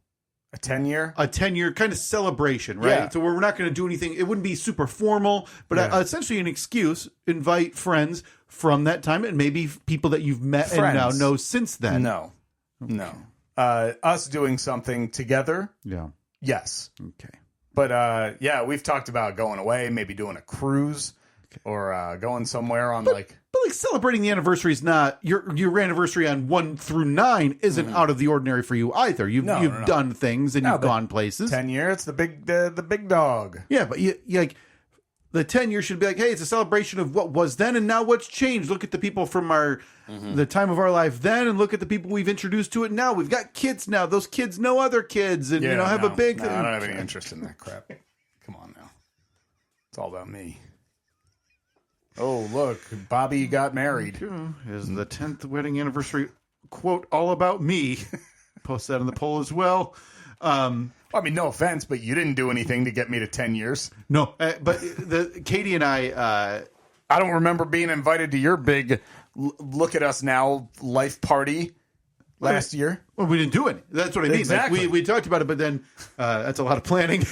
S3: 10-year?
S2: A 10-year kind of celebration, right? Yeah. So we're not going to do anything. It wouldn't be super formal, but essentially an excuse. Invite friends from that time and maybe people that you've met and now know since then.
S3: No. Us doing something together?
S2: Yeah.
S3: Yes.
S2: Okay.
S3: But, we've talked about going away, maybe doing a cruise or going somewhere on
S2: But like celebrating the anniversary is not your anniversary on 1 through 9 isn't out of the ordinary for you either. You've done things and you've gone places.
S3: 10 years, it's the big dog.
S2: Yeah, but you like the 10 years should be like, hey, it's a celebration of what was then and now what's changed. Look at the people from the time of our life then, and look at the people we've introduced to it now. We've got kids now. Those kids know other kids, and have a big.
S3: I don't have any interest in that crap. Come on now, it's all about me. Oh, look, Bobby got married.
S2: Is the 10th wedding anniversary, quote, all about me. Post that in the poll as well.
S3: No offense, but you didn't do anything to get me to 10 years.
S2: No, but Katie and I
S3: don't remember being invited to your big look at us now life party last year.
S2: Well, we didn't do it. That's what I mean.
S3: Exactly.
S2: Like, we talked about it, but then that's a lot of planning.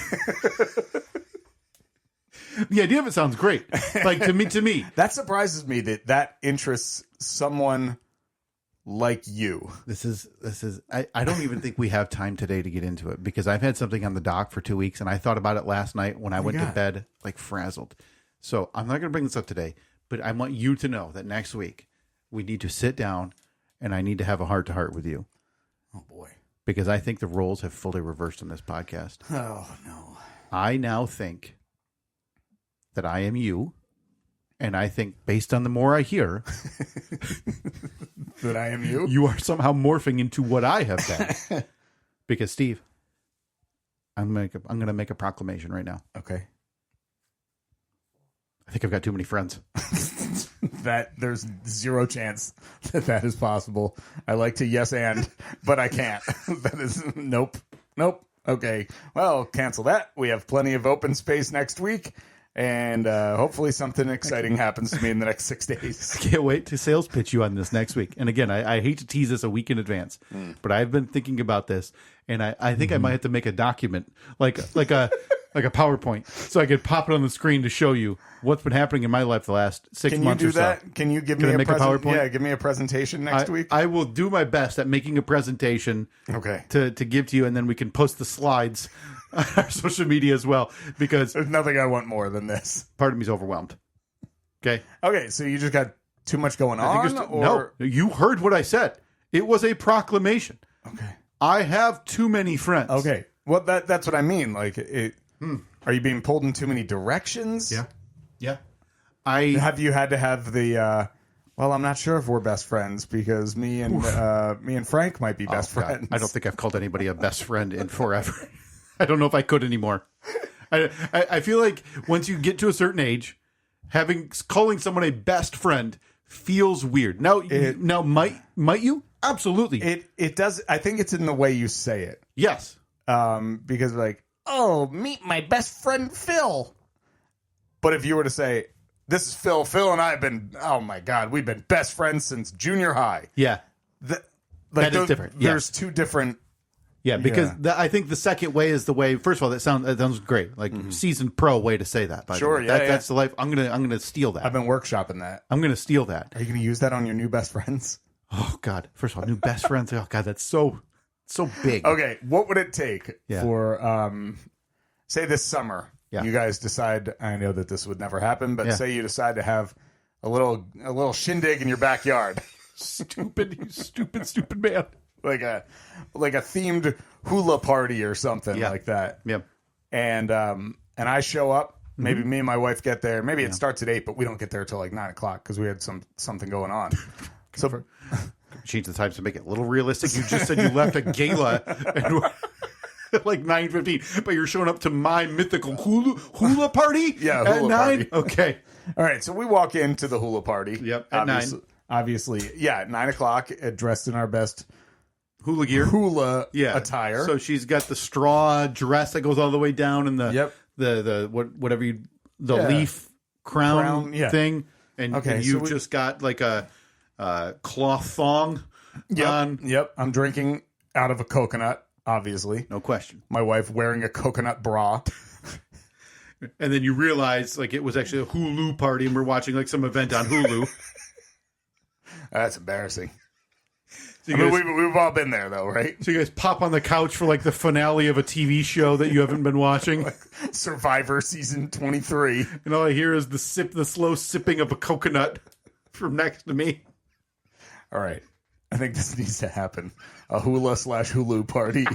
S2: The idea of it sounds great. Like to me,
S3: that surprises me that interests someone like you.
S2: This is. I don't even think we have time today to get into it because I've had something on the dock for 2 weeks, and I thought about it last night when I went to bed like frazzled. So I'm not going to bring this up today, but I want you to know that next week we need to sit down, and I need to have a heart to heart with you.
S3: Oh boy,
S2: because I think the roles have fully reversed in this podcast.
S3: Oh no,
S2: I now think that I am you, and I think based on the more I hear
S3: that I am you,
S2: you are somehow morphing into what I have been. Because Steve, I'm going to make a proclamation right now.
S3: Okay.
S2: I think I've got too many friends.
S3: That there's zero chance that is possible. I like to yes and, but I can't. That is nope. Okay. Well, cancel that. We have plenty of open space next week. And hopefully something exciting happens to me in the next 6 days.
S2: I can't wait to sales pitch you on this next week. And again, I hate to tease this a week in advance, but I've been thinking about this, and I think I might have to make a document, like a PowerPoint, so I could pop it on the screen to show you what's been happening in my life the last 6 months or so.
S3: Can you do that? Can you give me a PowerPoint? Yeah, give me a presentation next week.
S2: I will do my best at making a presentation.
S3: Okay.
S2: To give to you, and then we can post the slides on our social media as well, because
S3: there's nothing I want more than this.
S2: Part of me is overwhelmed. Okay,
S3: so you just got too much going on?
S2: No, you heard what I said. It was a proclamation.
S3: Okay.
S2: I have too many friends.
S3: Okay. Well, that's what I mean. Like, are you being pulled in too many directions?
S2: Yeah.
S3: Have you had to have the... well, I'm not sure if we're best friends because me and Frank might be best friends.
S2: I don't think I've called anybody a best friend in forever. I don't know if I could anymore. I feel like once you get to a certain age, calling someone a best friend feels weird. Now might you? Absolutely.
S3: It does. I think it's in the way you say it.
S2: Yes.
S3: Because like, oh, meet my best friend Phil. But if you were to say, this is Phil. Phil and I have been, oh my God, we've been best friends since junior high.
S2: Yeah. That is different.
S3: There's two different.
S2: Yeah, because I think the second way is the way. First of all, that sounds great, like seasoned pro way to say that. By
S3: sure,
S2: the way. That's the life. I'm gonna steal that.
S3: I've been workshopping that.
S2: I'm gonna steal that.
S3: Are you gonna use that on your new best friends?
S2: Oh God! First of all, new best friends. Oh God, that's so big.
S3: Okay, what would it take for say this summer? Yeah. You guys decide. I know that this would never happen, but say you decide to have a little shindig in your backyard.
S2: You stupid man.
S3: Like a themed hula party or something like that.
S2: Yeah.
S3: And I show up. Maybe me and my wife get there. Maybe it starts at 8, but we don't get there till like 9 o'clock because we had something going on. So
S2: change the times to make it a little realistic. You just said you left a gala at like 9:15, but you're showing up to my mythical hula party.
S3: Yeah,
S2: at
S3: hula
S2: 9.
S3: Party.
S2: Okay.
S3: All right. So we walk into the hula party.
S2: Yep. At 9.
S3: Obviously, at 9 o'clock, dressed in our best
S2: hula gear,
S3: attire.
S2: So she's got the straw dress that goes all the way down, and the leaf crown thing, and you've just got like a cloth thong on.
S3: Yep, I'm drinking out of a coconut, obviously,
S2: no question.
S3: My wife wearing a coconut bra.
S2: And then you realize like it was actually a Hulu party, and we're watching like some event on Hulu.
S3: That's embarrassing.
S2: So
S3: we've all been there, though, right?
S2: So you guys pop on the couch for like the finale of a TV show that you haven't been watching,
S3: like Survivor season 23,
S2: and all I hear is the slow sipping of a coconut from next to me.
S3: All right, I think this needs to happen. A hula/Hulu party.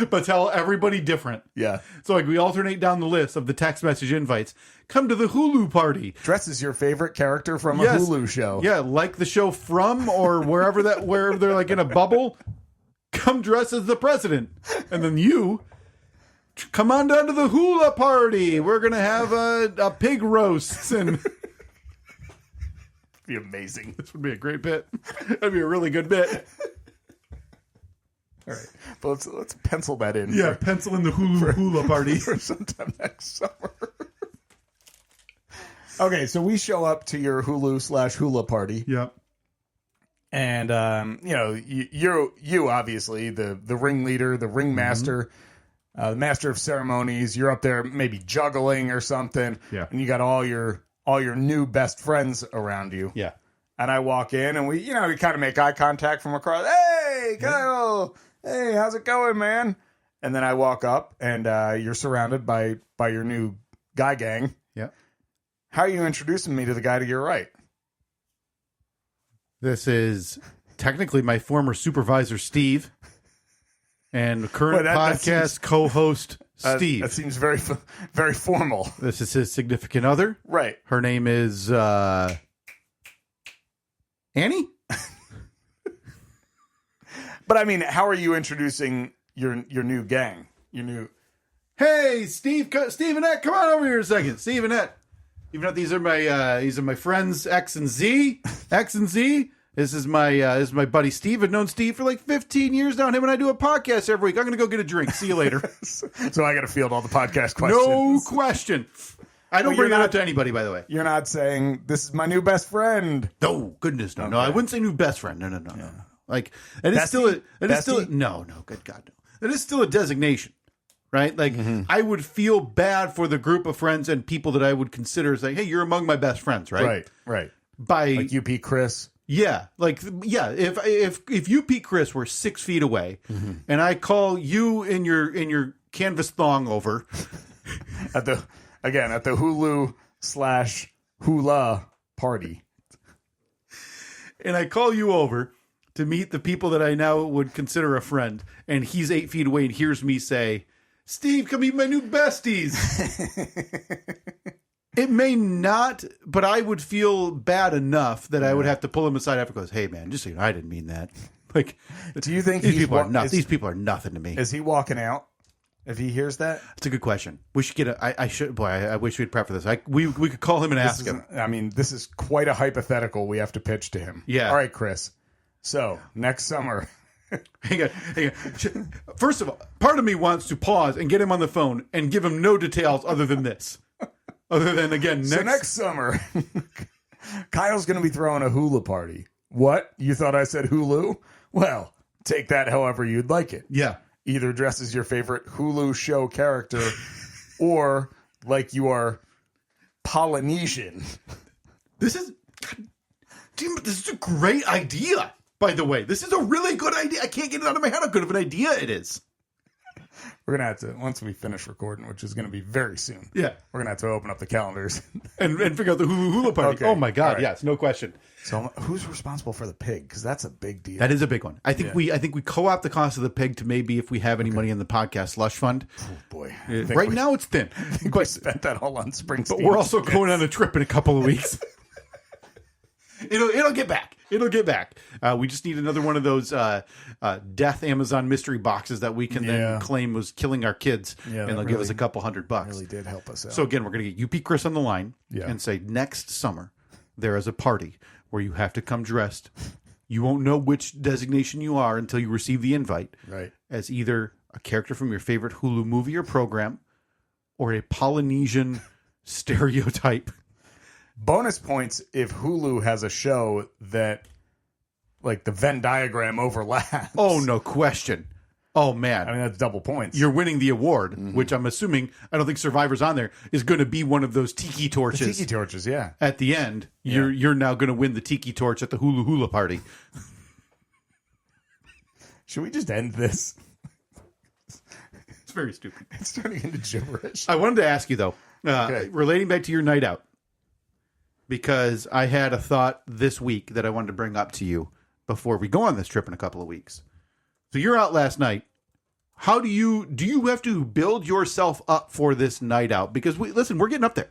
S2: But tell everybody different.
S3: Yeah.
S2: So like we alternate down the list of the text message invites. Come to the Hulu party.
S3: Dress as your favorite character from a Hulu show.
S2: Yeah, like the show From or wherever they're like in a bubble. Come dress as the president. And then you come on down to the hula party. We're gonna have a pig roast and
S3: be amazing.
S2: This would be a great bit. That'd be a really good bit.
S3: All right, but let's pencil that in.
S2: Yeah, pencil in the hula party
S3: for sometime next summer. Okay, so we show up to your Hulu/hula party.
S2: Yep.
S3: And you obviously the ringleader, the ringmaster, the master of ceremonies. You're up there maybe juggling or something.
S2: Yeah.
S3: And you got all your new best friends around you.
S2: Yeah.
S3: And I walk in and we kind of make eye contact from across. Hey, Kyle. Hey, how's it going, man? And then I walk up and you're surrounded by your new guy gang.
S2: Yeah.
S3: How are you introducing me to the guy to your right?
S2: This is technically my former supervisor, Steve, and current podcast co-host, Steve.
S3: That seems very, very formal.
S2: This is his significant other.
S3: Right.
S2: Her name is Annie?
S3: But I mean, how are you introducing your new gang?
S2: Hey, Steve and Ed, come on over here a second. Steve and Ed. Even though these are my friends X and Z. This is my buddy Steve. I've known Steve for like 15 years now. Him and I do a podcast every week. I'm gonna go get a drink. See you later.
S3: So I got to field all the podcast questions.
S2: No question. I don't bring that up to anybody, by the way.
S3: You're not saying this is my new best friend.
S2: No, goodness, no. Okay. No, I wouldn't say new best friend. No. Yeah. Like it is still no, good God, no. It is still a designation, right? Like I would feel bad for the group of friends and people that I would consider as like, hey, you're among my best friends, right?
S3: Right.
S2: By
S3: like UP Chris.
S2: Yeah, if you, Pete Chris, were 6 feet away, and I call you in your canvas thong over
S3: at the Hulu/hula party,
S2: and I call you over to meet the people that I now would consider a friend, and he's 8 feet away and hears me say, "Steve, come meet my new besties." It may not, but I would feel bad enough that I would have to pull him aside after goes, "Hey man, just so you know, I didn't mean that." Like,
S3: do you think
S2: these people are nothing to me?
S3: Is he walking out? if he hears that?
S2: That's a good question. We should get I wish we'd prep for this. We could call him and ask him.
S3: I mean, this is quite a hypothetical we have to pitch to him.
S2: Yeah.
S3: All right, Chris. So, next summer.
S2: Hang on. First of all, part of me wants to pause and get him on the phone and give him no details other than this. Other than, again,
S3: next summer, Kyle's going to be throwing a hula party. What? You thought I said Hulu? Well, take that however you'd like it.
S2: Yeah.
S3: Either dress as your favorite Hulu show character or like you are Polynesian.
S2: This is a great idea, by the way. This is a really good idea. I can't get it out of my head how good of an idea it is.
S3: We're going to have to, once we finish recording, which is going to be very soon.
S2: Yeah.
S3: We're going to have to open up the calendars.
S2: and figure out the hula party. Okay. Oh, my God. Right. Yes, no question.
S3: So who's responsible for the pig? Because that's a big deal.
S2: That is a big one. I think we co-opt the cost of the pig to maybe, if we have any money in the podcast slush fund.
S3: Oh, boy.
S2: Right now it's thin.
S3: I think we spent that all on Springsteen.
S2: But we're also going on a trip in a couple of weeks. It'll get back. It'll get back. We just need another one of those death Amazon mystery boxes that we can then claim was killing our kids, and they'll really give us a couple $100.
S3: Really did help us out.
S2: So again, we're going to get UP Chris on the line and say next summer there is a party where you have to come dressed. You won't know which designation you are until you receive the invite.
S3: Right.
S2: As either a character from your favorite Hulu movie or program, or a Polynesian stereotype.
S3: Bonus points if Hulu has a show that, like, the Venn diagram overlaps.
S2: Oh, no question. Oh, man.
S3: I mean, that's double points.
S2: You're winning the award, which I'm assuming, I don't think Survivor's on there, is going to be one of those tiki torches.
S3: The tiki torches, yeah.
S2: At the end, you're now going to win the tiki torch at the hula party.
S3: Should we just end this?
S2: It's very stupid.
S3: It's turning into gibberish.
S2: I wanted to ask you, though, relating back to your night out, because I had a thought this week that I wanted to bring up to you before we go on this trip in a couple of weeks. So you're out last night. How do you have to build yourself up for this night out? Because we're getting up there,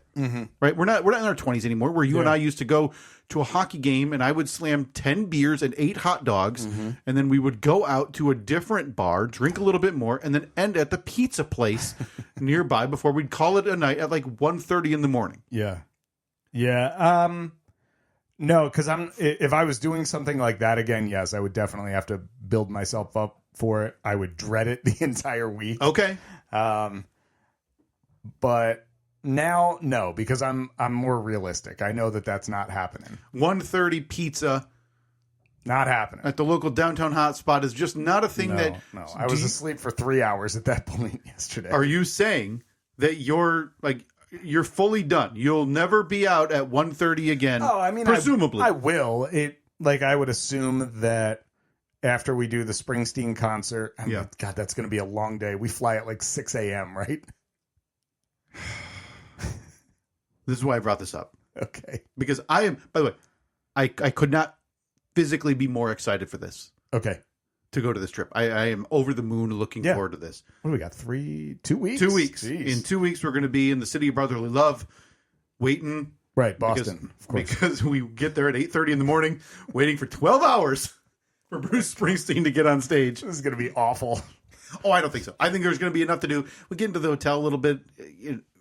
S2: right? We're not in our 20s anymore. Where you and I used to go to a hockey game, and I would slam 10 beers and 8 hot dogs, and then we would go out to a different bar, drink a little bit more, and then end at the pizza place nearby before we'd call it a night at like 1:30 in the morning.
S3: Yeah. No, because if I was doing something like that again, yes, I would definitely have to build myself up for it. I would dread it the entire week.
S2: Okay.
S3: But now, no, because I'm more realistic. I know that that's not happening.
S2: 1:30 pizza.
S3: Not happening.
S2: At the local downtown hotspot is just not a thing
S3: No. I was asleep for 3 hours at that point yesterday.
S2: Are you saying that you're fully done? You'll never be out at 1:30 again.
S3: Oh, I mean,
S2: presumably.
S3: I will. I would assume that after we do the Springsteen concert, God, that's going to be a long day. We fly at like 6 a.m., right?
S2: This is why I brought this up.
S3: Okay.
S2: Because I am, by the way, I could not physically be more excited for this.
S3: Okay.
S2: To go to this trip. I am over the moon looking forward to this.
S3: What do we got? 2 weeks?
S2: 2 weeks.
S3: Jeez.
S2: In 2 weeks, we're going to be in the city of brotherly love, waiting.
S3: Right, Boston,
S2: of course. Because we get there at 8:30 in the morning, waiting for 12 hours for Bruce Springsteen to get on stage.
S3: This is going to be awful.
S2: Oh, I don't think so. I think there's going to be enough to do. We get into the hotel a little bit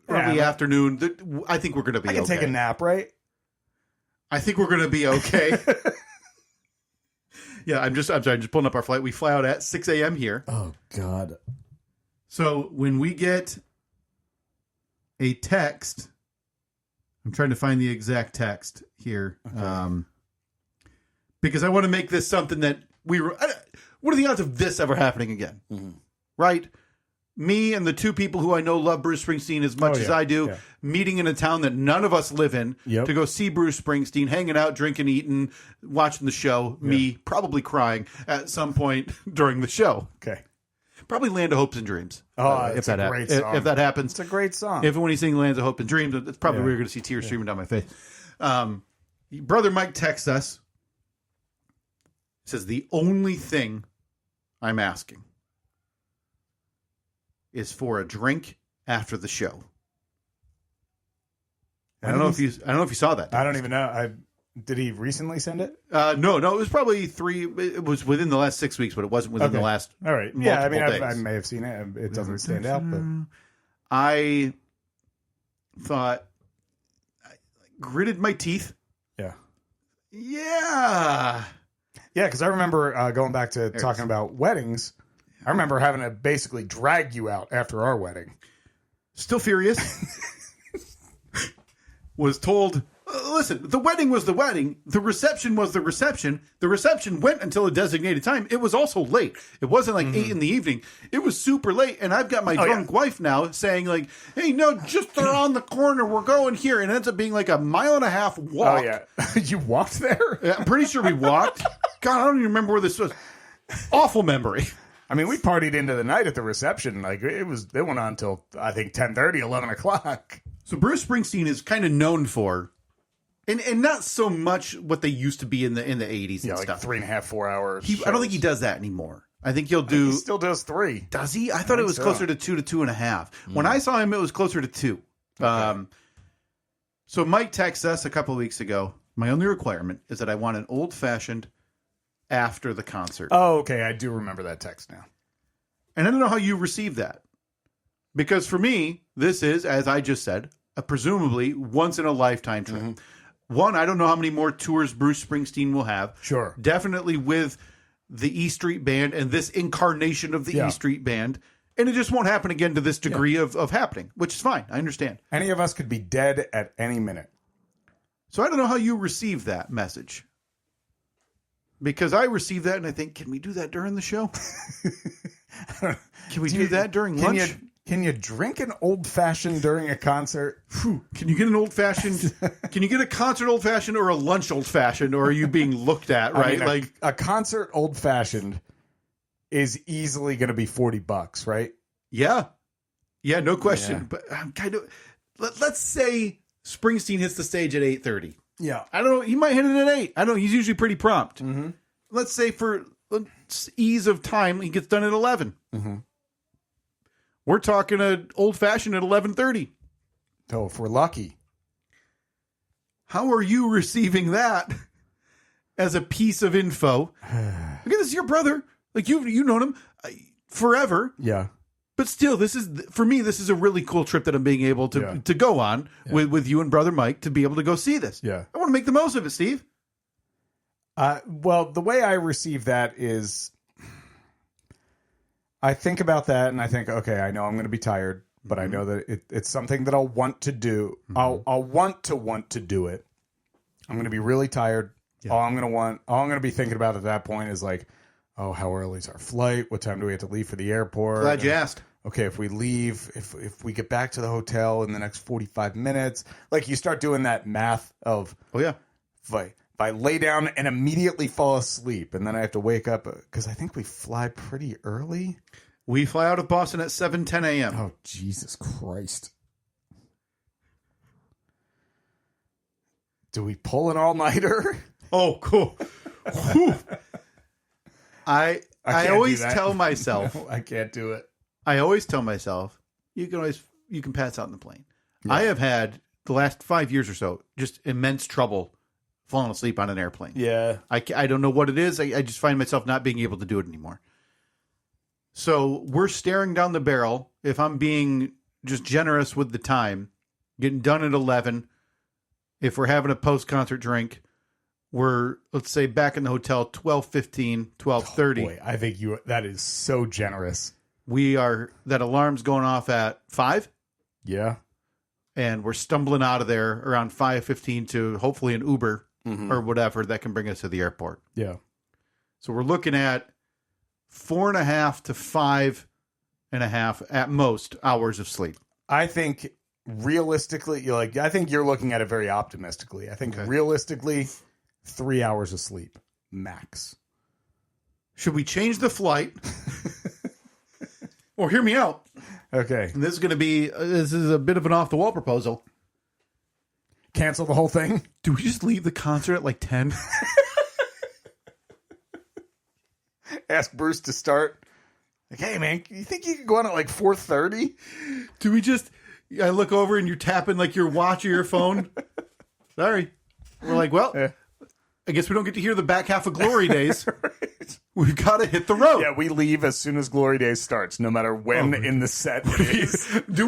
S2: early afternoon. I think we're going to be okay.
S3: I can take a nap, right?
S2: I think we're going to be okay. Yeah, I'm sorry, just pulling up our flight. We fly out at 6 a.m. here.
S3: Oh, God.
S2: So when we get a text, I'm trying to find the exact text here. Okay. Because I want to make this something that what are the odds of this ever happening again? Mm-hmm. Right? Me and the two people who I know love Bruce Springsteen as much as I do, meeting in a town that none of us live in to go see Bruce Springsteen, hanging out, drinking, eating, watching the show, me probably crying at some point during the show.
S3: Okay.
S2: Probably Land of Hopes and Dreams.
S3: If that
S2: happens.
S3: It's a great song.
S2: If when he's singing Lands of Hope and Dreams, it's probably where you're going to see tears streaming down my face. Brother Mike texts us. Says, the only thing I'm asking is for a drink after the show. I don't know if you saw that.
S3: I don't even know. Did he recently send it?
S2: No, it was probably it was within the last 6 weeks, but it wasn't within the last.
S3: All right. Yeah, I mean,
S2: days.
S3: I may have seen it. It doesn't stand out, but
S2: I thought I gritted my teeth.
S3: Yeah.
S2: Yeah.
S3: Yeah, because I remember going back to talking about weddings. I remember having to basically drag you out after our wedding.
S2: Still furious. Was told, listen, the wedding was the wedding. The reception was the reception. The reception went until a designated time. It was also late. It wasn't like 8 in the evening. It was super late. And I've got my drunk wife now saying like, hey, no, just around the corner. We're going here. And it ends up being like a 1.5 mile walk.
S3: Oh, yeah. You walked there?
S2: Yeah, I'm pretty sure we walked. God, I don't even remember where this was. Awful memory.
S3: I mean, we partied into the night at the reception. Like it went on till I think 10:30, 11 o'clock.
S2: So Bruce Springsteen is kind of known for, and not so much what they used to be in the 80s and
S3: like
S2: stuff.
S3: 3.5, 4 hours.
S2: I don't think he does that anymore. I think he'll
S3: he still does 3.
S2: Does he? I thought it was closer to 2 to 2.5. When I saw him, it was closer to 2. Okay. So Mike texted us a couple of weeks ago. My only requirement is that I want an old fashioned after the concert.
S3: Oh, okay. I do remember that text now.
S2: And I don't know how you received that. Because for me, this is, as I just said, a presumably once-in-a-lifetime trip. Mm-hmm. One, I don't know how many more tours Bruce Springsteen will have.
S3: Sure.
S2: Definitely with the E Street Band and this incarnation of the E Street Band. And it just won't happen again to this degree of happening, which is fine. I understand.
S3: Any of us could be dead at any minute.
S2: So I don't know how you receive that message. Because I received that and I think, can we do that during the show? Can we do that during lunch?
S3: Can you drink an old fashioned during a concert?
S2: Can you get an old fashioned? Can you get a concert old fashioned or a lunch old fashioned? Or are you being looked at? Right,
S3: I mean, a concert old fashioned is easily going to be $40, right?
S2: Yeah, no question. Yeah. But I'm kind of. Let's say Springsteen hits the stage at 8:30.
S3: Yeah,
S2: I don't know. He might hit it at 8. I don't know. He's usually pretty prompt.
S3: Mm-hmm.
S2: Let's say for ease of time, he gets done at 11.
S3: Mm-hmm.
S2: We're talking an old fashioned at 11:30.
S3: Oh, if we're lucky.
S2: How are you receiving that as a piece of info? Again, this is your brother. Like you've known him forever.
S3: Yeah.
S2: But still, this is a really cool trip that I'm being able to go on with you and brother Mike to be able to go see this.
S3: Yeah.
S2: I want to make the most of it, Steve.
S3: Well, the way I receive that is I think about that and I think, okay, I know I'm going to be tired, but I know that it's something that I'll want to do. Mm-hmm. I'll want to do it. I'm going to be really tired. Yeah. All I'm going to be thinking about at that point is like, oh, how early is our flight? What time do we have to leave for the airport?
S2: Glad you asked.
S3: Okay, if we leave, if we get back to the hotel in the next 45 minutes, like you start doing that math of, if I lay down and immediately fall asleep and then I have to wake up because I think we fly pretty early.
S2: We fly out of Boston at 7:10 a.m.
S3: Oh, Jesus Christ. Do we pull an all-nighter?
S2: Oh, cool. I always tell myself.
S3: No, I can't do it.
S2: I always tell myself, you can pass out in the plane. Yeah. I have had the last 5 years or so just immense trouble falling asleep on an airplane.
S3: Yeah.
S2: I don't know what it is. I just find myself not being able to do it anymore. So we're staring down the barrel. If I'm being just generous with the time, getting done at 11. If we're having a post-concert drink, we're, let's say, back in the hotel 12:15, 12:30.
S3: Oh boy, I think that is so generous.
S2: That alarm's going off at 5.
S3: Yeah.
S2: And we're stumbling out of there around 5:15 to hopefully an Uber or whatever that can bring us to the airport.
S3: Yeah.
S2: So we're looking at 4.5 to 5.5 at most hours of sleep.
S3: I think realistically, I think you're looking at it very optimistically. I think realistically, 3 hours of sleep max.
S2: Should we change the flight? Or hear me out.
S3: Okay.
S2: This is a bit of an off the wall proposal.
S3: Cancel the whole thing?
S2: Do we just leave the concert at like 10?
S3: Ask Bruce to start. Like, hey man, you think you could go on at like 4:30?
S2: Do we I look over and you're tapping like your watch or your phone? Sorry. We're like, well, I guess we don't get to hear the back half of Glory Days. Right. We've got to hit the road.
S3: Yeah, we leave as soon as Glory Days starts, no matter when in the set it is.
S2: Do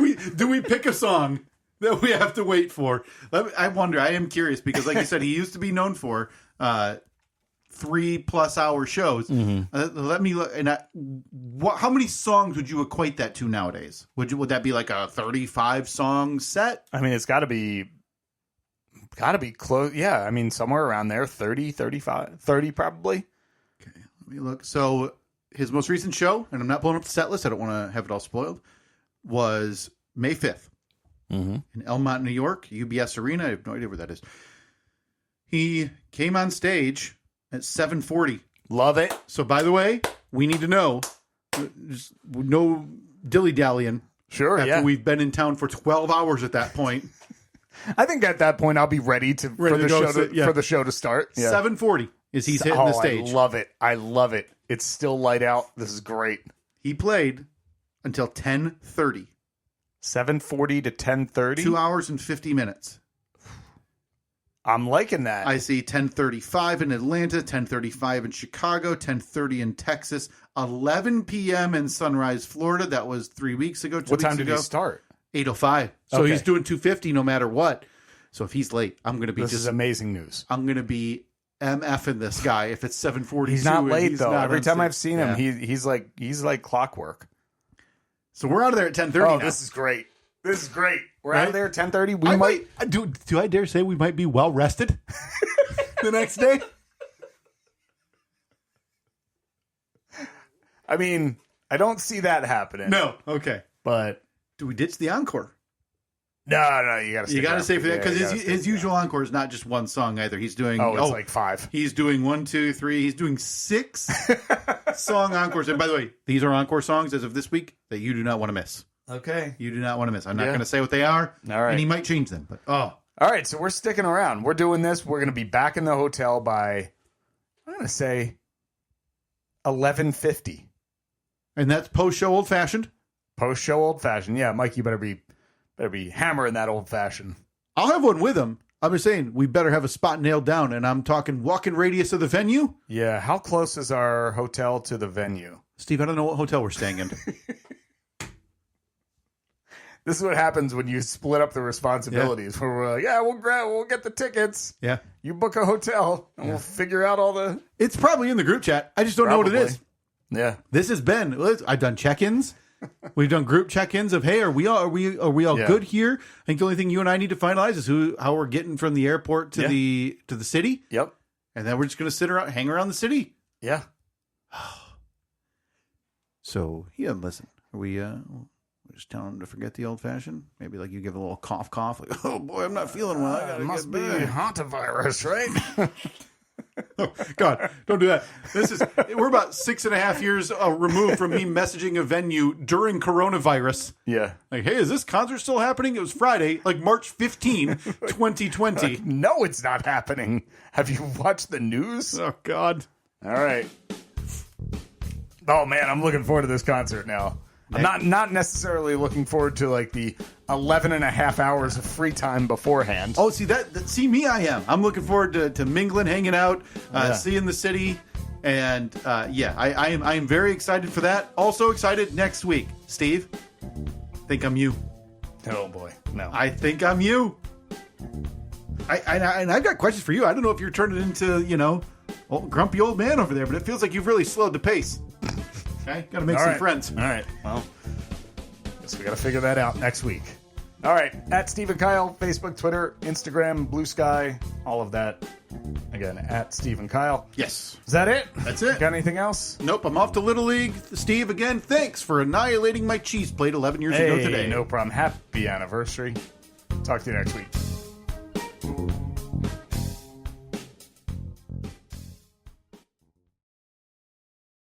S2: we pick a song that we have to wait for? I wonder. I am curious because, like you said, he used to be known for 3+ hour shows. Let me look. And how many songs would you equate that to nowadays? Would that be like a 35 song set?
S3: I mean, it's got to be close. Yeah, I mean, somewhere around there, 30, 35, 30 probably.
S2: Okay, let me look. So his most recent show, and I'm not pulling up the set list, I don't want to have it all spoiled, was May 5th in Elmont, New York, UBS Arena. I have no idea where that is. He came on stage at 7:40.
S3: Love it.
S2: So, by the way, we need to know, just no dilly-dallying.
S3: Sure,
S2: after we've been in town for 12 hours at that point.
S3: I think at that point I'll be ready for the show to start. Yeah.
S2: 7:40 is he's hitting the stage.
S3: I love it. I love it. It's still light out. This is great.
S2: He played until 10:30.
S3: 7:40 to 10:30.
S2: 2 hours and 50 minutes.
S3: I'm liking that.
S2: I see 10:35 in Atlanta, 10:35 in Chicago, 10:30 in Texas, 11 p.m. in Sunrise, Florida. That was 3 weeks ago.
S3: What time did he start?
S2: 8:05. So he's doing 250 no matter what. So if he's late, I'm going to be
S3: This is amazing news.
S2: I'm going to be MFing this guy if it's 7:42.
S3: He's not late though. Every time I've seen him, he's like clockwork.
S2: So we're out of there at 10:30.
S3: Oh, this is great. This is great. We're out of there at 10:30. We might
S2: do I dare say we might be well rested the next day?
S3: I mean, I don't see that happening.
S2: No. Okay.
S3: But
S2: do we ditch the encore?
S3: No, you got to
S2: say for that because his usual encore is not just one song either. He's doing
S3: it's like 5.
S2: He's doing 1, 2, 3. He's doing 6 song encores. And by the way, these are encore songs as of this week that you do not want to miss.
S3: Okay,
S2: you do not want to miss. I'm not going to say what they are.
S3: All right,
S2: and he might change them. But
S3: all right. So we're sticking around. We're doing this. We're going to be back in the hotel by I'm going to say 11:50,
S2: and that's post show old fashioned.
S3: Post show old fashioned. Yeah, Mike, you better be hammering that old fashioned.
S2: I'll have one with him. I'm just saying we better have a spot nailed down, and I'm talking walking radius of the venue.
S3: Yeah, how close is our hotel to the venue?
S2: Steve, I don't know what hotel we're staying in.
S3: This is what happens when you split up the responsibilities. Where we're like, we'll get the tickets.
S2: Yeah,
S3: you book a hotel, and we'll figure out all the.
S2: It's probably in the group chat. I just don't know what it is.
S3: Yeah,
S2: this has been. I've done check-ins. We've done group check-ins of, hey, are we all good here? I think the only thing you and I need to finalize is how we're getting from the airport to the city.
S3: Yep.
S2: And then we're just going to hang around the city.
S3: Yeah.
S2: So he doesn't listen. Are we just tell him to forget the old fashioned? Maybe like you give a little cough, like, oh boy, I'm not feeling well.
S3: It must be hantavirus, right?
S2: Oh, God, don't do that. We're about 6.5 years removed from me messaging a venue during coronavirus.
S3: Yeah.
S2: Like, hey, is this concert still happening? It was Friday, like March 15, 2020.
S3: No, it's not happening. Have you watched the news?
S2: Oh, God.
S3: All right. Oh, man, I'm looking forward to this concert now. I'm not necessarily looking forward to like the 11.5 hours of free time beforehand.
S2: Oh, see see me, I am. I'm looking forward to mingling, hanging out, seeing the city, and I am very excited for that. Also excited next week, Steve. Think I'm you.
S3: Oh boy, no.
S2: I think I'm you. And I've got questions for you. I don't know if you're turning into grumpy old man over there, but it feels like you've really slowed the pace. Okay, got to make some friends.
S3: All right, well, guess we got to figure that out next week. All right, at Steve and Kyle, Facebook, Twitter, Instagram, Blue Sky, all of that. Again, at Steve and Kyle.
S2: Yes.
S3: Is that it?
S2: That's it.
S3: Got anything else?
S2: Nope, I'm off to Little League. Steve, again, thanks for annihilating my cheese plate 11 years ago today.
S3: No problem. Happy anniversary. Talk to you next week.